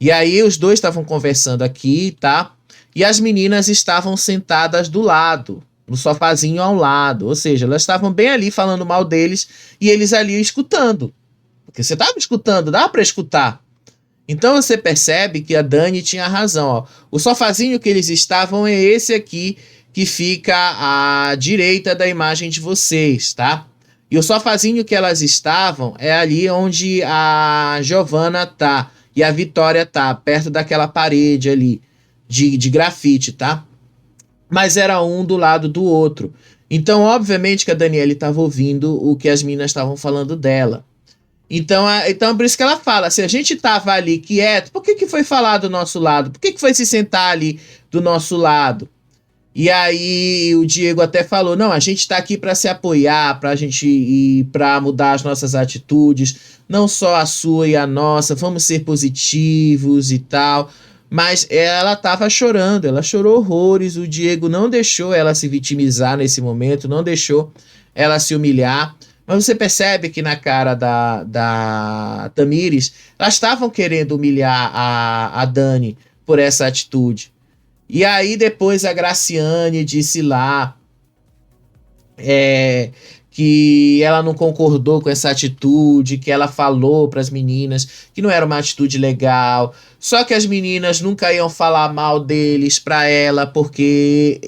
E aí os dois estavam conversando aqui, tá? E as meninas estavam sentadas do lado, no sofazinho ao lado. Ou seja, elas estavam bem ali falando mal deles e eles ali escutando. Porque você estava escutando, dá para escutar. Então você percebe que a Dani tinha razão, ó. O sofazinho que eles estavam é esse aqui que fica à direita da imagem de vocês, tá? E o sofazinho que elas estavam é ali onde a Giovanna tá e a Vitória tá, perto daquela parede ali de grafite, tá? Mas era um do lado do outro. Então, obviamente que a Daniele estava ouvindo o que as meninas estavam falando dela. Então, por isso que ela fala, se a gente tava ali quieto, por que foi falar do nosso lado? Por que foi se sentar ali do nosso lado? E aí o Diego até falou, não, a gente tá aqui para se apoiar, pra gente ir para mudar as nossas atitudes, não só a sua e a nossa, vamos ser positivos e tal. Mas ela tava chorando, ela chorou horrores, o Diego não deixou ela se vitimizar nesse momento, não deixou ela se humilhar. Mas você percebe que na cara da Tamires, elas estavam querendo humilhar a Dani por essa atitude. E aí depois a Graciane disse lá que ela não concordou com essa atitude, que ela falou para as meninas que não era uma atitude legal. Só que as meninas nunca iam falar mal deles para ela, porque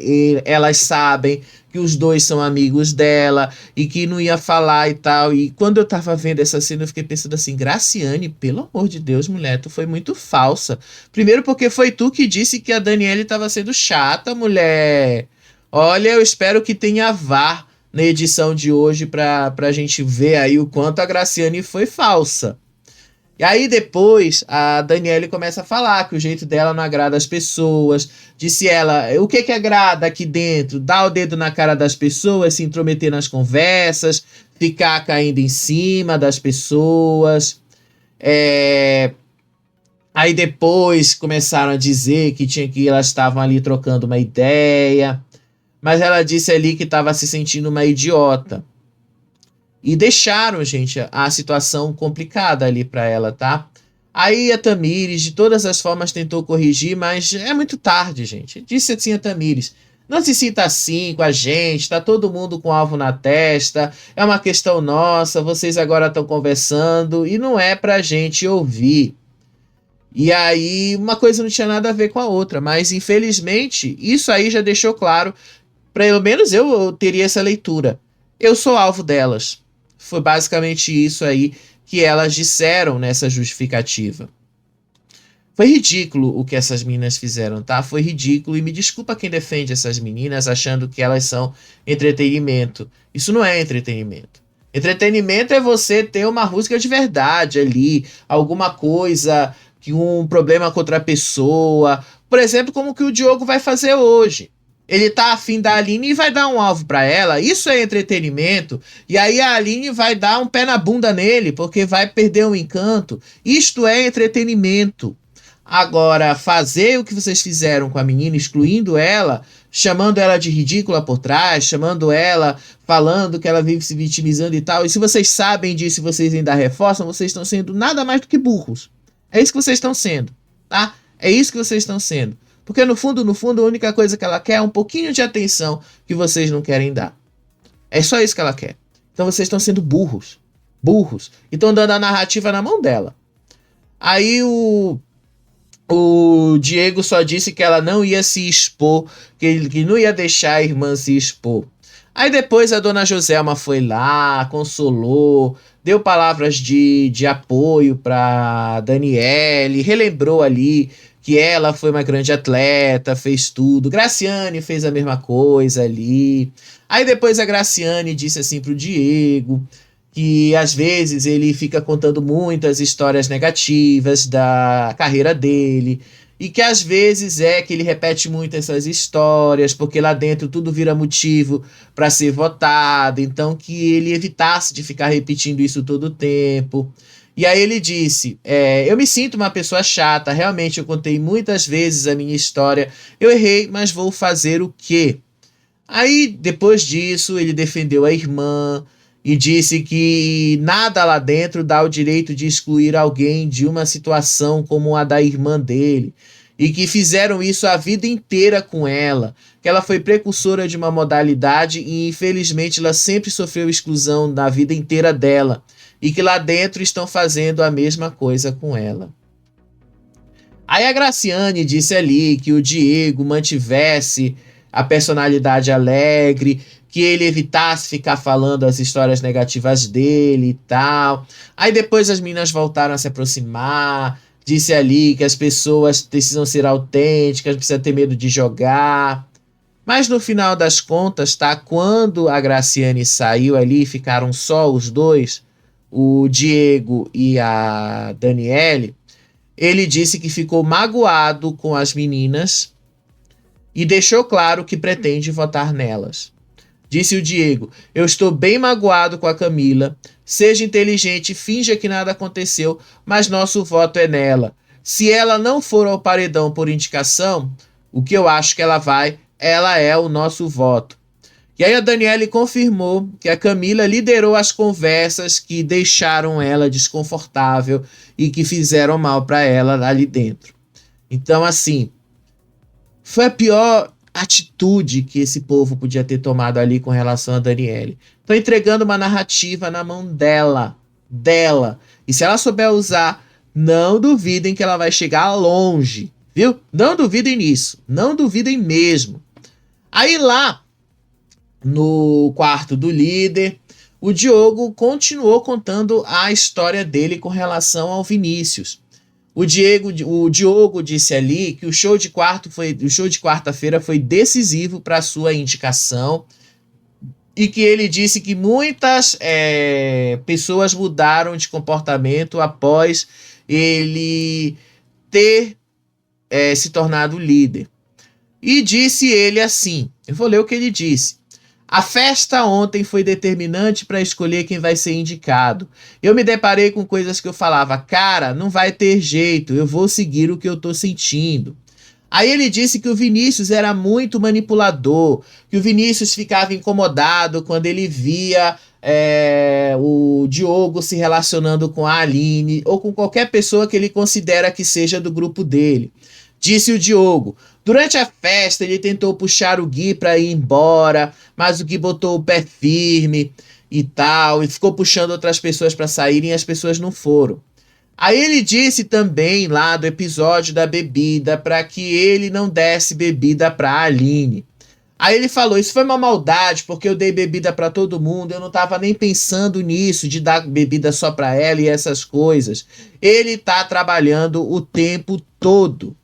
elas sabem que os dois são amigos dela e que não ia falar e tal. E quando eu tava vendo essa cena, eu fiquei pensando assim: Graciane, pelo amor de Deus, mulher, tu foi muito falsa. Primeiro porque foi tu que disse que a Daniele tava sendo chata, mulher. Olha, eu espero que tenha VAR na edição de hoje pra gente ver aí o quanto a Graciane foi falsa. E aí depois a Daniele começa a falar que o jeito dela não agrada as pessoas. Disse ela, o que agrada aqui dentro? Dar o dedo na cara das pessoas, se intrometer nas conversas, ficar caindo em cima das pessoas. Aí depois começaram a dizer que elas estavam ali trocando uma ideia. Mas ela disse ali que estava se sentindo uma idiota. E deixaram, gente, a situação complicada ali para ela, tá? Aí a Tamires, de todas as formas, tentou corrigir, mas é muito tarde, gente. Disse assim a Tamires: não se sinta assim com a gente, tá todo mundo com alvo na testa, é uma questão nossa, vocês agora estão conversando e não é pra gente ouvir. E aí, uma coisa não tinha nada a ver com a outra, mas infelizmente, isso aí já deixou claro, pelo menos eu teria essa leitura. Eu sou alvo delas. Foi basicamente isso aí que elas disseram nessa justificativa. Foi ridículo o que essas meninas fizeram, tá? Foi ridículo. E me desculpa quem defende essas meninas achando que elas são entretenimento. Isso não é entretenimento. Entretenimento é você ter uma música de verdade ali, alguma coisa, que um problema com outra pessoa. Por exemplo, como que o Diogo vai fazer hoje. Ele tá afim da Aline e vai dar um alvo pra ela. Isso é entretenimento. E aí a Aline vai dar um pé na bunda nele, porque vai perder o encanto. Isto é entretenimento. Agora, fazer o que vocês fizeram com a menina, excluindo ela, chamando ela de ridícula por trás, chamando ela, falando que ela vive se vitimizando e tal. E se vocês sabem disso e vocês ainda reforçam, vocês estão sendo nada mais do que burros. É isso que vocês estão sendo, tá? É isso que vocês estão sendo. Porque no fundo, a única coisa que ela quer é um pouquinho de atenção que vocês não querem dar. É só isso que ela quer. Então vocês estão sendo burros. Burros. E estão dando a narrativa na mão dela. Aí o Diego só disse que ela não ia se expor, que não ia deixar a irmã se expor. Aí depois a dona Joselma foi lá, consolou, deu palavras de apoio para Daniele, relembrou ali que ela foi uma grande atleta, fez tudo. Graciane fez a mesma coisa ali. Aí depois a Graciane disse assim pro Diego que às vezes ele fica contando muitas histórias negativas da carreira dele e que às vezes é que ele repete muito essas histórias porque lá dentro tudo vira motivo para ser votado, então que ele evitasse de ficar repetindo isso todo o tempo. E aí ele disse, eu me sinto uma pessoa chata, realmente eu contei muitas vezes a minha história, eu errei, mas vou fazer o quê? Aí, depois disso, ele defendeu a irmã e disse que nada lá dentro dá o direito de excluir alguém de uma situação como a da irmã dele. E que fizeram isso a vida inteira com ela, que ela foi precursora de uma modalidade e infelizmente ela sempre sofreu exclusão na vida inteira dela. E que lá dentro estão fazendo a mesma coisa com ela. Aí a Graciane disse ali que o Diego mantivesse a personalidade alegre, que ele evitasse ficar falando as histórias negativas dele e tal. Aí depois as meninas voltaram a se aproximar, disse ali que as pessoas precisam ser autênticas, não precisa ter medo de jogar. Mas no final das contas, tá? Quando a Graciane saiu ali, ficaram só os dois, o Diego e a Daniele, ele disse que ficou magoado com as meninas e deixou claro que pretende votar nelas. Disse o Diego, eu estou bem magoado com a Camila, seja inteligente, finja que nada aconteceu, mas nosso voto é nela. Se ela não for ao paredão por indicação, o que eu acho que ela é o nosso voto. E aí a Daniele confirmou que a Camila liderou as conversas que deixaram ela desconfortável e que fizeram mal para ela ali dentro. Então, assim, foi atitude que esse povo podia ter tomado ali com relação a Daniele. Estou entregando uma narrativa na mão dela. E se ela souber usar, não duvidem que ela vai chegar longe, viu? Não duvidem nisso. Não duvidem mesmo. Aí lá, no quarto do líder, o Diogo continuou contando a história dele com relação ao Vinícius. O Diogo disse ali que o show de quarta-feira foi decisivo para a sua indicação e que ele disse que muitas pessoas mudaram de comportamento após ele ter se tornado líder. E disse ele assim, eu vou ler o que ele disse. A festa ontem foi determinante para escolher quem vai ser indicado. Eu me deparei com coisas que eu falava, cara, não vai ter jeito, eu vou seguir o que eu tô sentindo. Aí ele disse que o Vinícius era muito manipulador, que o Vinícius ficava incomodado quando ele via o Diogo se relacionando com a Aline ou com qualquer pessoa que ele considera que seja do grupo dele. Disse o Diogo, durante a festa ele tentou puxar o Gui para ir embora, mas o Gui botou o pé firme e tal, e ficou puxando outras pessoas para saírem e as pessoas não foram. Aí ele disse também lá do episódio da bebida para que ele não desse bebida para Aline. Aí ele falou, isso foi uma maldade porque eu dei bebida para todo mundo, eu não tava nem pensando nisso, de dar bebida só para ela e essas coisas. Ele tá trabalhando o tempo todo.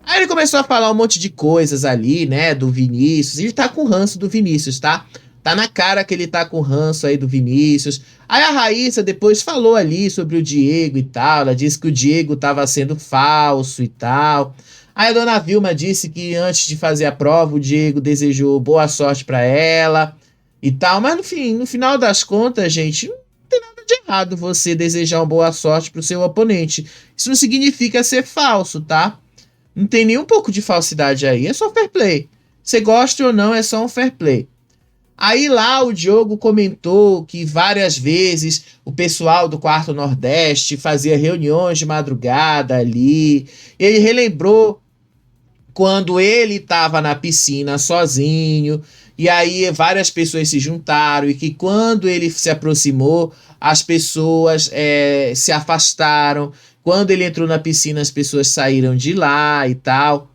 Aí ele começou a falar um monte de coisas ali, né, do Vinícius. Ele tá com ranço do Vinícius, tá? Tá na cara que ele tá com ranço aí do Vinícius. Aí a Raíssa depois falou ali sobre o Diego e tal. Ela disse que o Diego tava sendo falso e tal. Aí a dona Vilma disse que antes de fazer a prova, o Diego desejou boa sorte pra ela e tal. Mas no final das contas, gente, não tem nada de errado você desejar uma boa sorte pro seu oponente. Isso não significa ser falso, tá? Não tem nem um pouco de falsidade aí, é só fair play. Você gosta ou não, é só um fair play. Aí lá o Diogo comentou que várias vezes o pessoal do Quarto Nordeste fazia reuniões de madrugada ali. Ele relembrou quando ele estava na piscina sozinho, e aí várias pessoas se juntaram, e que quando ele se aproximou, as pessoas se afastaram. Quando ele entrou na piscina, as pessoas saíram de lá e tal.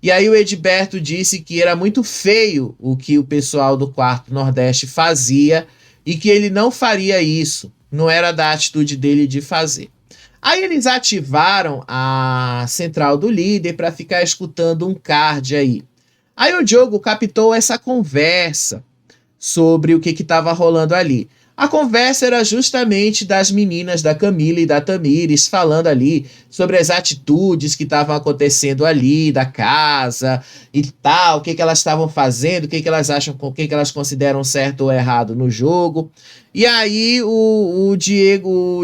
E aí o Edberto disse que era muito feio o que o pessoal do Quarto Nordeste fazia e que ele não faria isso. Não era da atitude dele de fazer. Aí eles ativaram a central do líder para ficar escutando um card aí. Aí o Diogo captou essa conversa sobre o que estava rolando ali. A conversa era justamente das meninas da Camila e da Tamires falando ali sobre as atitudes que estavam acontecendo ali, da casa e tal, o que elas estavam fazendo, o que elas acham, o que elas consideram certo ou errado no jogo. E aí o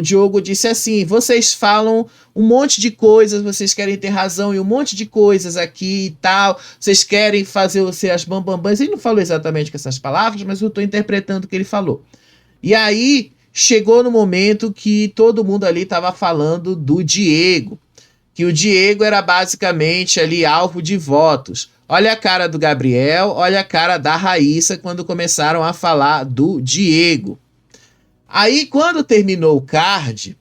Diogo disse assim, vocês falam um monte de coisas, vocês querem ter razão em um monte de coisas aqui e tal, vocês querem fazer você as bambambãs. Ele não falou exatamente com essas palavras, mas eu estou interpretando o que ele falou. E aí chegou no momento que todo mundo ali estava falando do Diego, que o Diego era basicamente ali alvo de votos. Olha a cara do Gabriel, olha a cara da Raíssa quando começaram a falar do Diego. Aí quando terminou o card,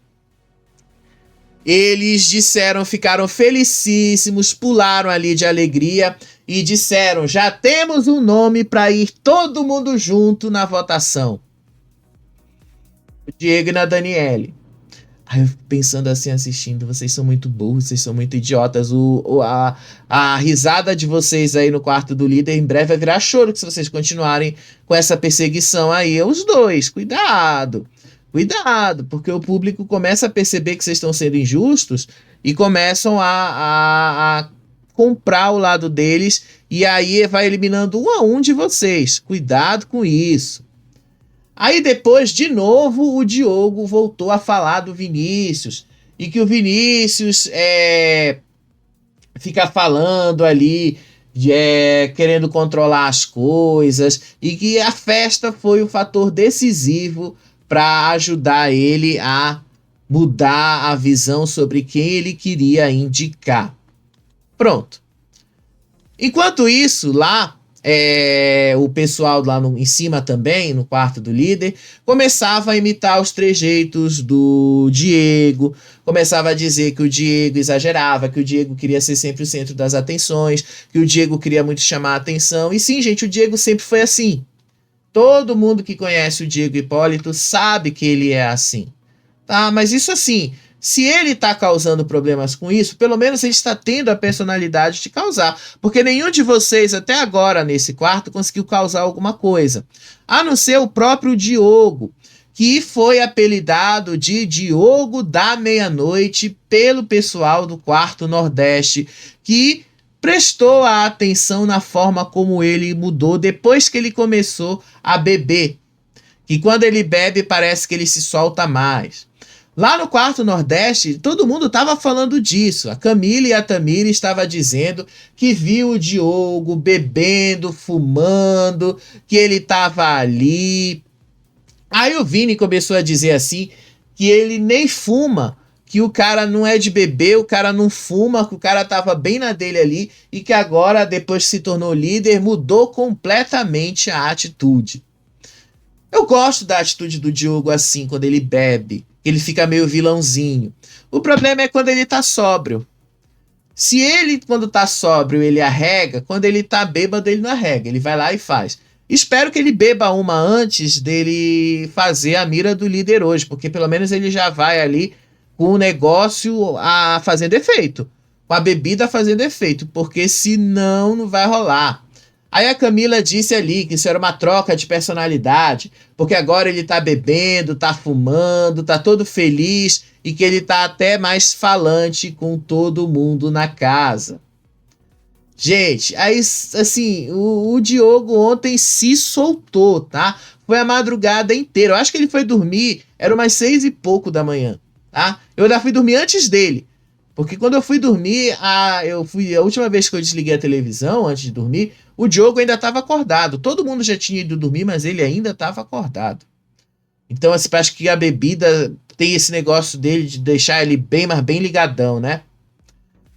eles ficaram felicíssimos, pularam ali de alegria e disseram, já temos um nome para ir todo mundo junto na votação. O Diego e na Daniele. Aí eu fico pensando assim, assistindo, vocês são muito burros, vocês são muito idiotas. A risada de vocês aí no quarto do líder em breve vai virar choro se vocês continuarem com essa perseguição aí. Os dois, cuidado, porque o público começa a perceber que vocês estão sendo injustos e começam a comprar o lado deles e aí vai eliminando um a um de vocês. Cuidado com isso. Aí depois, de novo, o Diogo voltou a falar do Vinícius. E que o Vinícius fica falando ali, querendo controlar as coisas. E que a festa foi o fator decisivo para ajudar ele a mudar a visão sobre quem ele queria indicar. Pronto. Enquanto isso, lá, o pessoal lá em cima também, no quarto do líder, começava a imitar os trejeitos do Diego, começava a dizer que o Diego exagerava, que o Diego queria ser sempre o centro das atenções, que o Diego queria muito chamar a atenção. E sim, gente, o Diego sempre foi assim. Todo mundo que conhece o Diego Hipólito sabe que ele é assim. Tá, mas isso assim, se ele está causando problemas com isso, pelo menos ele está tendo a personalidade de causar. Porque nenhum de vocês, até agora nesse quarto, conseguiu causar alguma coisa. A não ser o próprio Diogo, que foi apelidado de Diogo da Meia-Noite pelo pessoal do quarto Nordeste, que prestou a atenção na forma como ele mudou depois que ele começou a beber. Que quando ele bebe parece que ele se solta mais. Lá no quarto Nordeste, todo mundo estava falando disso. A Camila e a Tamira estavam dizendo que viu o Diogo bebendo, fumando, que ele estava ali. Aí o Vini começou a dizer assim, que ele nem fuma, que o cara não é de beber, o cara não fuma, que o cara estava bem na dele ali e que agora, depois que se tornou líder, mudou completamente a atitude. Eu gosto da atitude do Diogo assim, quando ele bebe. Ele fica meio vilãozinho. O problema é quando ele tá sóbrio. Se ele, quando tá sóbrio, ele arrega, quando ele tá bêbado, ele não arrega. Ele vai lá e faz. Espero que ele beba uma antes dele fazer a mira do líder hoje, porque pelo menos ele já vai ali com o negócio fazendo efeito. Com a bebida fazendo efeito, porque senão não vai rolar. Aí a Camila disse ali que isso era uma troca de personalidade, porque agora ele tá bebendo, tá fumando, tá todo feliz e que ele tá até mais falante com todo mundo na casa. Gente, aí assim, o Diogo ontem se soltou, tá? Foi a madrugada inteira. Eu acho que ele foi dormir, era umas 6 e pouco da manhã, tá? Eu já fui dormir antes dele. Porque quando eu fui dormir, a última vez que eu desliguei a televisão, antes de dormir, o Diogo ainda estava acordado. Todo mundo já tinha ido dormir, mas ele ainda estava acordado. Então, assim, acho que a bebida tem esse negócio dele de deixar ele bem, mas bem ligadão, né?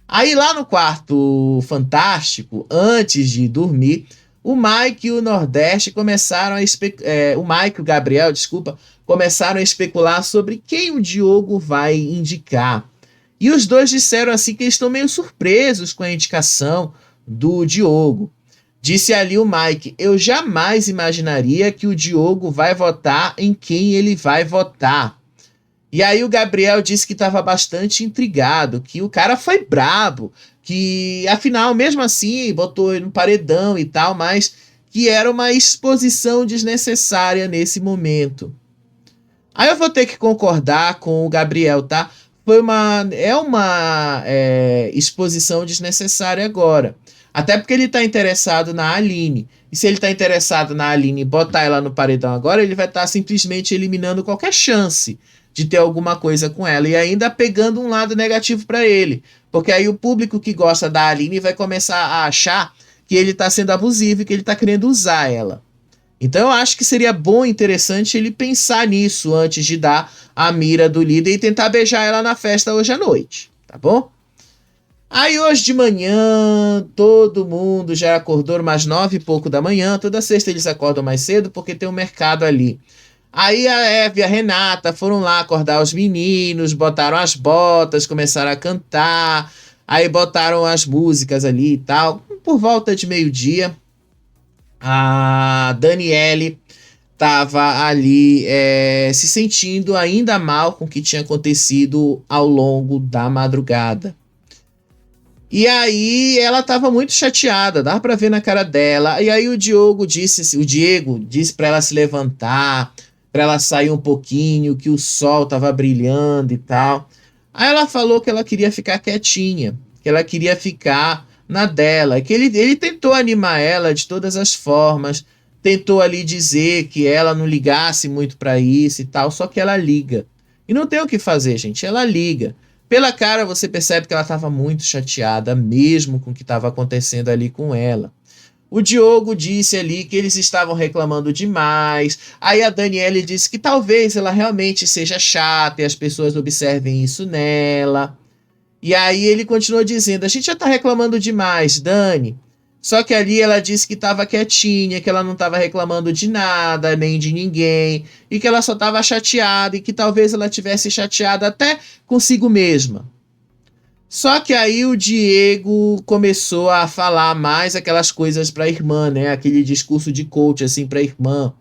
Aí lá no quarto fantástico, antes de dormir, o Mike e o Nordeste começaram a o Mike e o Gabriel, desculpa, começaram a especular sobre quem o Diogo vai indicar. E os dois disseram assim que eles estão meio surpresos com a indicação do Diogo. Disse ali o Mike, eu jamais imaginaria que o Diogo vai votar em quem ele vai votar. E aí o Gabriel disse que estava bastante intrigado, que o cara foi brabo, que afinal, mesmo assim, botou ele no paredão e tal, mas que era uma exposição desnecessária nesse momento. Aí eu vou ter que concordar com o Gabriel, tá? É uma exposição desnecessária agora. Até porque ele tá interessado na Aline. E se ele tá interessado na Aline e botar ela no paredão agora, ele vai estar simplesmente eliminando qualquer chance de ter alguma coisa com ela. E ainda pegando um lado negativo para ele. Porque aí o público que gosta da Aline vai começar a achar que ele tá sendo abusivo e que ele tá querendo usar ela. Então eu acho que seria bom e interessante ele pensar nisso antes de dar a mira do líder e tentar beijar ela na festa hoje à noite, tá bom? Aí hoje de manhã, todo mundo já acordou umas 9 e pouco da manhã. Toda sexta eles acordam mais cedo porque tem um mercado ali. Aí a Eva e a Renata foram lá acordar os meninos, botaram as botas, começaram a cantar. Aí botaram as músicas ali e tal. Por volta de meio-dia, a Daniele estava ali se sentindo ainda mal com o que tinha acontecido ao longo da madrugada. E aí ela estava muito chateada, dava para ver na cara dela. E aí o Diego disse para ela se levantar, para ela sair um pouquinho, que o sol estava brilhando e tal. Aí ela falou que ela queria ficar quietinha, que ela queria ficar na dela, que ele tentou animar ela de todas as formas, tentou ali dizer que ela não ligasse muito para isso e tal, só que ela liga. E não tem o que fazer, gente, ela liga. Pela cara você percebe que ela estava muito chateada mesmo com o que estava acontecendo ali com ela. O Diogo disse ali que eles estavam reclamando demais. Aí a Daniele disse que talvez ela realmente seja chata e as pessoas observem isso nela. E aí ele continuou dizendo, a gente já tá reclamando demais, Dani. Só que ali ela disse que estava quietinha, que ela não estava reclamando de nada, nem de ninguém, e que ela só estava chateada, e que talvez ela tivesse chateada até consigo mesma. Só que aí o Diego começou a falar mais aquelas coisas para a irmã, né? Aquele discurso de coach assim para a irmã.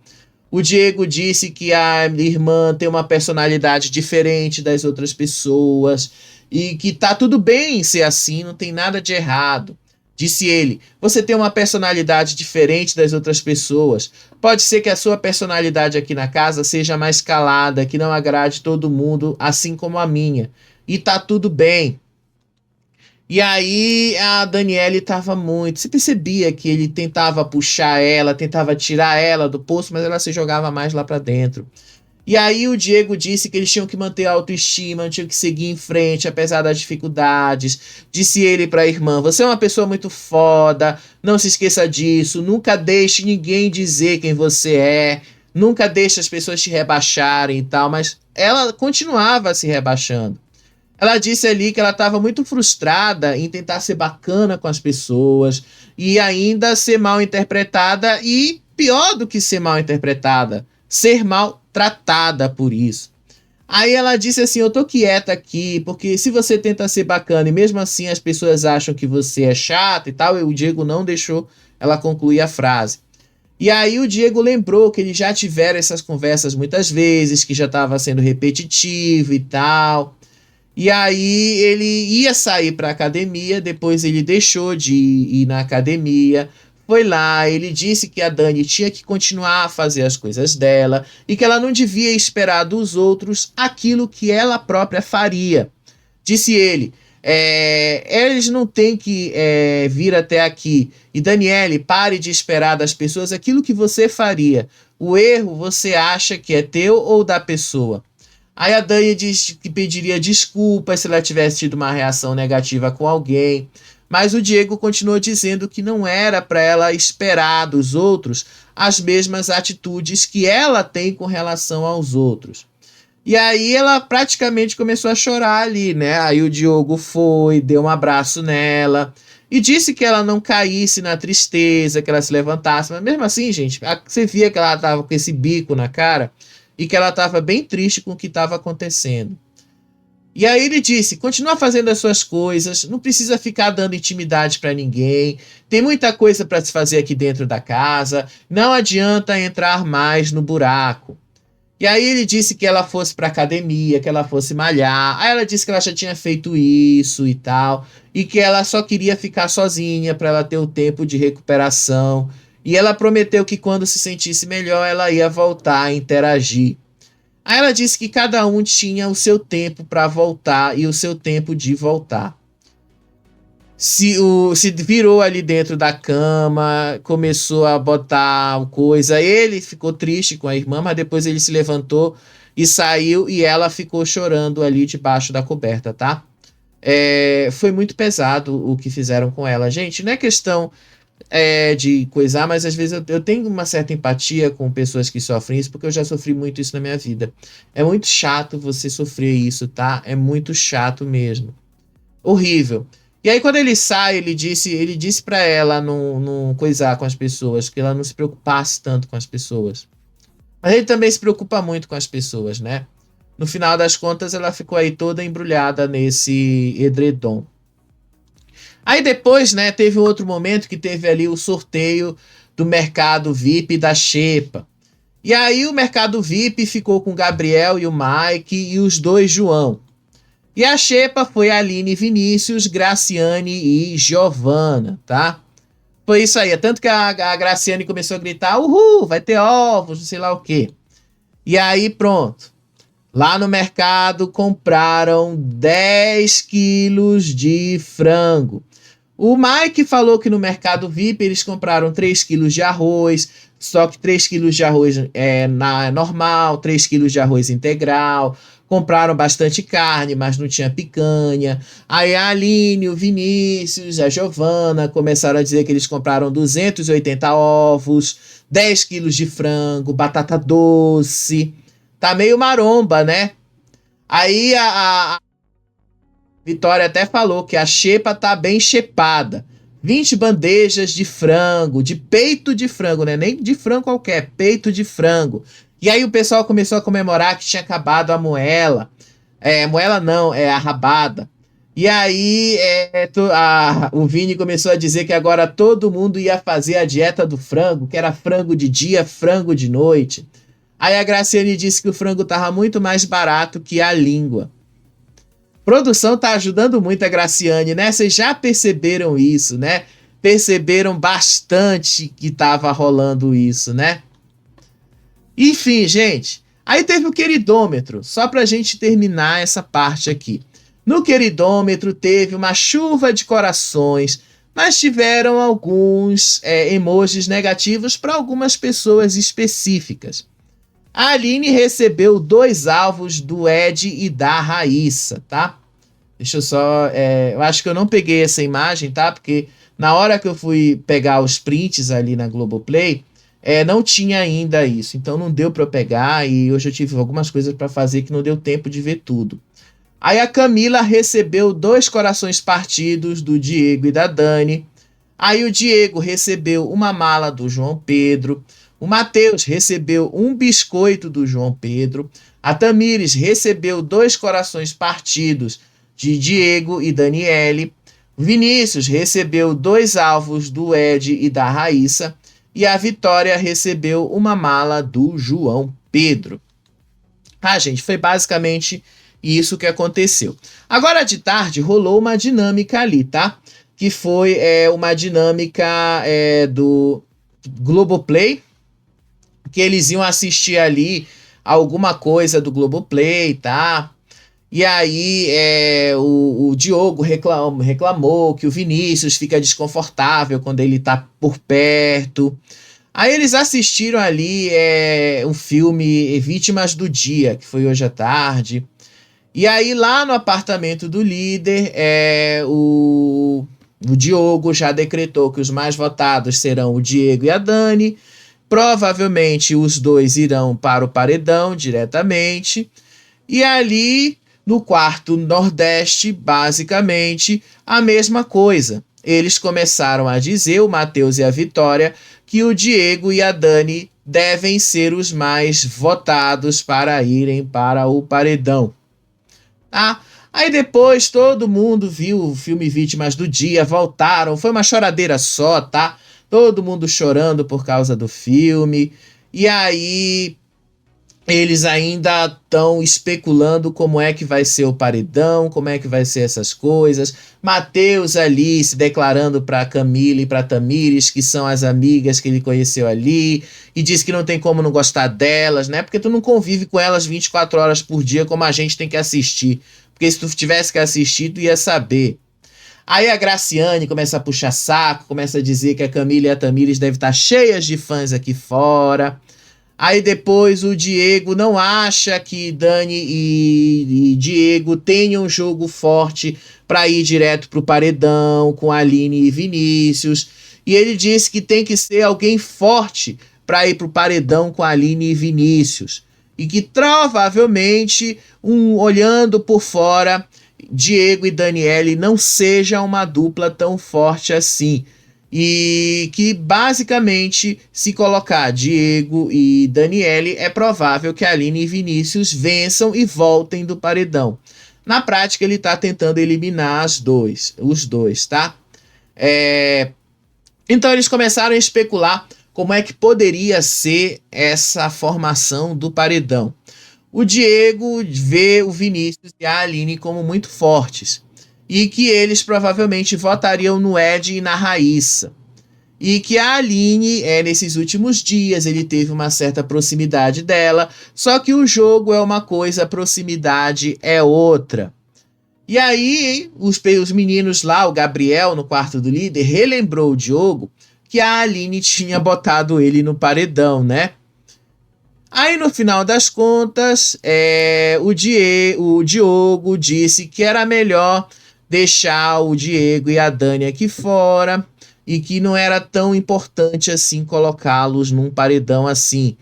O Diego disse que a irmã tem uma personalidade diferente das outras pessoas e que tá tudo bem ser assim, não tem nada de errado. Disse ele: você tem uma personalidade diferente das outras pessoas. Pode ser que a sua personalidade aqui na casa seja mais calada, que não agrade todo mundo, assim como a minha. E tá tudo bem. E aí a Daniele tava muito. Você percebia que ele tentava puxar ela, tentava tirar ela do poço, mas ela se jogava mais lá pra dentro. E aí o Diego disse que eles tinham que manter a autoestima, tinham que seguir em frente, apesar das dificuldades. Disse ele pra irmã: você é uma pessoa muito foda, não se esqueça disso, nunca deixe ninguém dizer quem você é, nunca deixe as pessoas te rebaixarem e tal, mas ela continuava se rebaixando. Ela disse ali que ela estava muito frustrada em tentar ser bacana com as pessoas e ainda ser mal interpretada e, pior do que ser mal interpretada, ser mal tratada por isso. Aí ela disse assim: eu tô quieta aqui, porque se você tenta ser bacana e mesmo assim as pessoas acham que você é chata e tal, e o Diego não deixou ela concluir a frase. E aí o Diego lembrou que eles já tiveram essas conversas muitas vezes, que já estava sendo repetitivo e tal. E aí ele ia sair para academia, depois ele deixou de ir na academia, foi lá, ele disse que a Dani tinha que continuar a fazer as coisas dela e que ela não devia esperar dos outros aquilo que ela própria faria. Disse ele: eles não têm que vir até aqui. E Daniele, pare de esperar das pessoas aquilo que você faria. O erro você acha que é teu ou da pessoa? Aí a Dani diz que pediria desculpas se ela tivesse tido uma reação negativa com alguém. Mas o Diego continuou dizendo que não era para ela esperar dos outros as mesmas atitudes que ela tem com relação aos outros. E aí ela praticamente começou a chorar ali, né? Aí o Diogo foi, deu um abraço nela e disse que ela não caísse na tristeza, que ela se levantasse. Mas mesmo assim, gente, você via que ela tava com esse bico na cara e que ela estava bem triste com o que estava acontecendo. E aí ele disse: continua fazendo as suas coisas, não precisa ficar dando intimidade para ninguém, tem muita coisa para se fazer aqui dentro da casa, não adianta entrar mais no buraco. E aí ele disse que ela fosse para academia, que ela fosse malhar. Aí ela disse que ela já tinha feito isso e tal, e que ela só queria ficar sozinha para ela ter o tempo de recuperação. E ela prometeu que quando se sentisse melhor, ela ia voltar a interagir. Aí ela disse que cada um tinha o seu tempo para voltar e o seu tempo de voltar. Se virou ali dentro da cama, começou a botar coisa. Ele ficou triste com a irmã, mas depois ele se levantou e saiu e ela ficou chorando ali debaixo da coberta, tá? Foi muito pesado o que fizeram com ela. Gente, não é questão de coisar, mas às vezes eu tenho uma certa empatia com pessoas que sofrem isso, porque eu já sofri muito isso na minha vida. É muito chato você sofrer isso, tá? É muito chato mesmo. Horrível. E aí quando ele sai, ele disse para ela não coisar com as pessoas, que ela não se preocupasse tanto com as pessoas. Mas ele também se preocupa muito com as pessoas, né? No final das contas, ela ficou aí toda embrulhada nesse edredom. Aí depois, né, teve um outro momento que teve ali o sorteio do mercado VIP da Xepa. E aí o mercado VIP ficou com o Gabriel e o Mike e os dois João. E a Xepa foi Aline Vinícius, Graciane e Giovana, tá? Foi isso aí. Tanto que a Graciane começou a gritar: uhul, vai ter ovos, não sei lá o quê. E aí pronto. Lá no mercado compraram 10 quilos de frango. O Mike falou que no mercado VIP eles compraram 3 quilos de arroz, só que 3 quilos de arroz normal, 3 quilos de arroz integral. Compraram bastante carne, mas não tinha picanha. Aí a Aline, o Vinícius, a Giovana começaram a dizer que eles compraram 280 ovos, 10 quilos de frango, batata doce. Tá meio maromba, né? Aí a Vitória até falou que a xepa tá bem chepada. 20 bandejas de frango, de peito de frango, né? Nem de frango qualquer, peito de frango. E aí o pessoal começou a comemorar que tinha acabado a moela. Moela não, é a rabada. E aí o Vini começou a dizer que agora todo mundo ia fazer a dieta do frango, que era frango de dia, frango de noite. Aí a Graciane disse que o frango tava muito mais barato que a língua. Produção tá ajudando muito a Graciane, né? Vocês já perceberam isso, né? Perceberam bastante que tava rolando isso, né? Enfim, gente. Aí teve o queridômetro, só pra gente terminar essa parte aqui. No queridômetro teve uma chuva de corações, mas tiveram alguns emojis negativos para algumas pessoas específicas. A Aline recebeu 2 alvos do Ed e da Raíssa, tá? Deixa eu só... eu acho que eu não peguei essa imagem, tá? Porque na hora que eu fui pegar os prints ali na Globoplay, não tinha ainda isso. Então não deu para eu pegar e hoje eu tive algumas coisas para fazer que não deu tempo de ver tudo. Aí a Camila recebeu 2 corações partidos do Diego e da Dani. Aí o Diego recebeu uma mala do João Pedro. O Matheus recebeu um biscoito do João Pedro. A Tamires recebeu 2 corações partidos de Diego e Daniele. O Vinícius recebeu 2 alvos do Ed e da Raíssa. E a Vitória recebeu uma mala do João Pedro. Tá, gente? Foi basicamente isso que aconteceu. Agora de tarde rolou uma dinâmica ali, tá? Que foi uma dinâmica do Globoplay, que eles iam assistir ali alguma coisa do Globoplay, tá? E aí o Diogo reclamou que o Vinícius fica desconfortável quando ele tá por perto. Aí eles assistiram ali o filme Vítimas do Dia, que foi hoje à tarde. E aí lá no apartamento do líder, o Diogo já decretou que os mais votados serão o Diego e a Dani. Provavelmente os 2 irão para o paredão diretamente. E ali no quarto Nordeste, basicamente, a mesma coisa. Eles começaram a dizer, o Matheus e a Vitória, que o Diego e a Dani devem ser os mais votados para irem para o paredão. Tá? Aí depois todo mundo viu o filme Vítimas do Dia, voltaram, foi uma choradeira só, tá? Todo mundo chorando por causa do filme. E aí eles ainda estão especulando como é que vai ser o paredão, como é que vai ser essas coisas. Matheus ali se declarando para Camila e para Tamires, que são as amigas que ele conheceu ali, e diz que não tem como não gostar delas, né? Porque tu não convive com elas 24 horas por dia como a gente tem que assistir. Porque se tu tivesse que assistir, tu ia saber. Aí a Graciane começa a puxar saco, começa a dizer que a Camila e a Tamires devem estar cheias de fãs aqui fora. Aí depois o Diego não acha que Dani e Diego tenham um jogo forte para ir direto pro paredão com Aline e Vinícius. E ele disse que tem que ser alguém forte para ir pro paredão com Aline e Vinícius. E que provavelmente, olhando por fora, Diego e Daniele não seja uma dupla tão forte assim. E que basicamente, se colocar Diego e Daniele, é provável que Aline e Vinícius vençam e voltem do paredão. Na prática, ele está tentando eliminar os dois, tá? Então eles começaram a especular como é que poderia ser essa formação do paredão. O Diego vê o Vinícius e a Aline como muito fortes. E que eles provavelmente votariam no Ed e na Raíssa. E que a Aline, nesses últimos dias, ele teve uma certa proximidade dela, só que o jogo é uma coisa, a proximidade é outra. E aí, os meninos lá, o Gabriel, no quarto do líder, relembrou o Diogo que a Aline tinha botado ele no paredão, né? Aí, no final das contas, o Diogo disse que era melhor deixar o Diego e a Dani aqui fora e que não era tão importante assim colocá-los num paredão assim.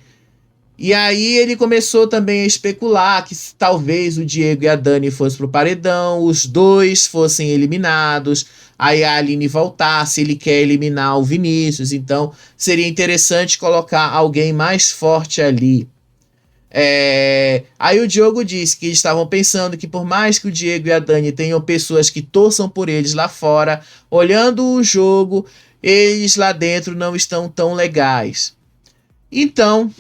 E aí ele começou também a especular que talvez o Diego e a Dani fossem pro paredão, os dois fossem eliminados, aí a Aline voltasse, ele quer eliminar o Vinícius, então seria interessante colocar alguém mais forte ali. Aí o Diogo disse que eles estavam pensando que por mais que o Diego e a Dani tenham pessoas que torçam por eles lá fora, olhando o jogo, eles lá dentro não estão tão legais. Então,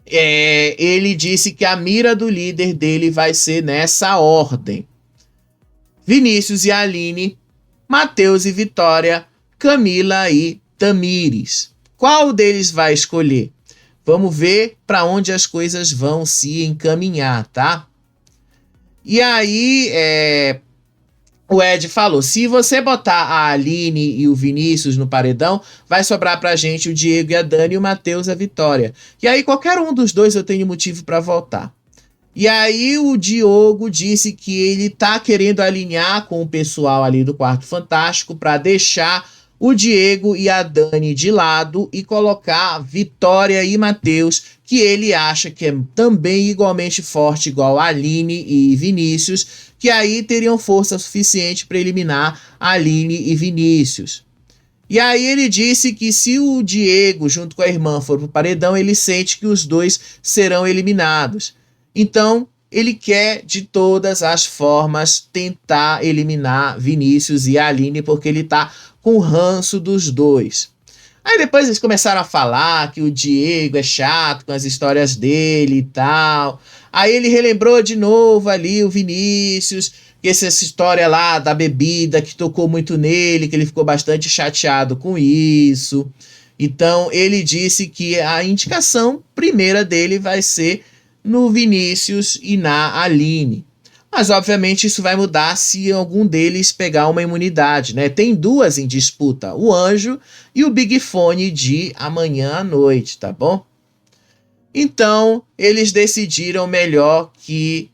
ele disse que a mira do líder dele vai ser nessa ordem: Vinícius e Aline, Matheus e Vitória, Camila e Tamires. Qual deles vai escolher? Vamos ver para onde as coisas vão se encaminhar, tá? E aí, o Ed falou: se você botar a Aline e o Vinícius no paredão, vai sobrar pra gente o Diego e a Dani e o Matheus a Vitória. E aí, qualquer um dos dois eu tenho motivo para voltar. E aí, o Diogo disse que ele tá querendo alinhar com o pessoal ali do Quarto Fantástico para deixar o Diego e a Dani de lado e colocar Vitória e Matheus, que ele acha que é também igualmente forte, igual a Aline e Vinícius, que aí teriam força suficiente para eliminar Aline e Vinícius. E aí ele disse que se o Diego, junto com a irmã, for pro paredão, ele sente que os dois serão eliminados. Então, ele quer, de todas as formas, tentar eliminar Vinícius e Aline, porque ele tá com ranço dos dois. Aí depois eles começaram a falar que o Diego é chato com as histórias dele e tal. Aí ele relembrou de novo ali o Vinícius, que essa história lá da bebida que tocou muito nele, que ele ficou bastante chateado com isso. Então ele disse que a indicação primeira dele vai ser no Vinícius e na Aline. Mas, obviamente, isso vai mudar se algum deles pegar uma imunidade, né? Tem duas em disputa, o Anjo e o Big Fone de amanhã à noite, tá bom? Então, eles decidiram melhor que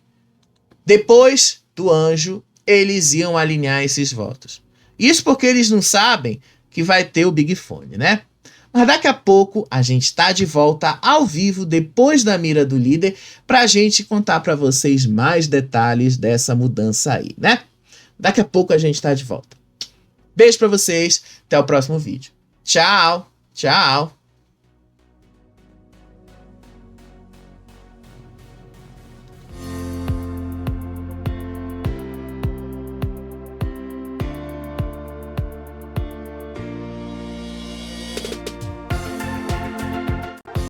depois do Anjo, eles iam alinhar esses votos. Isso porque eles não sabem que vai ter o Big Fone, né? Mas daqui a pouco a gente está de volta ao vivo, depois da mira do líder, para a gente contar para vocês mais detalhes dessa mudança aí, né? Daqui a pouco a gente está de volta. Beijo para vocês, até o próximo vídeo. Tchau, tchau.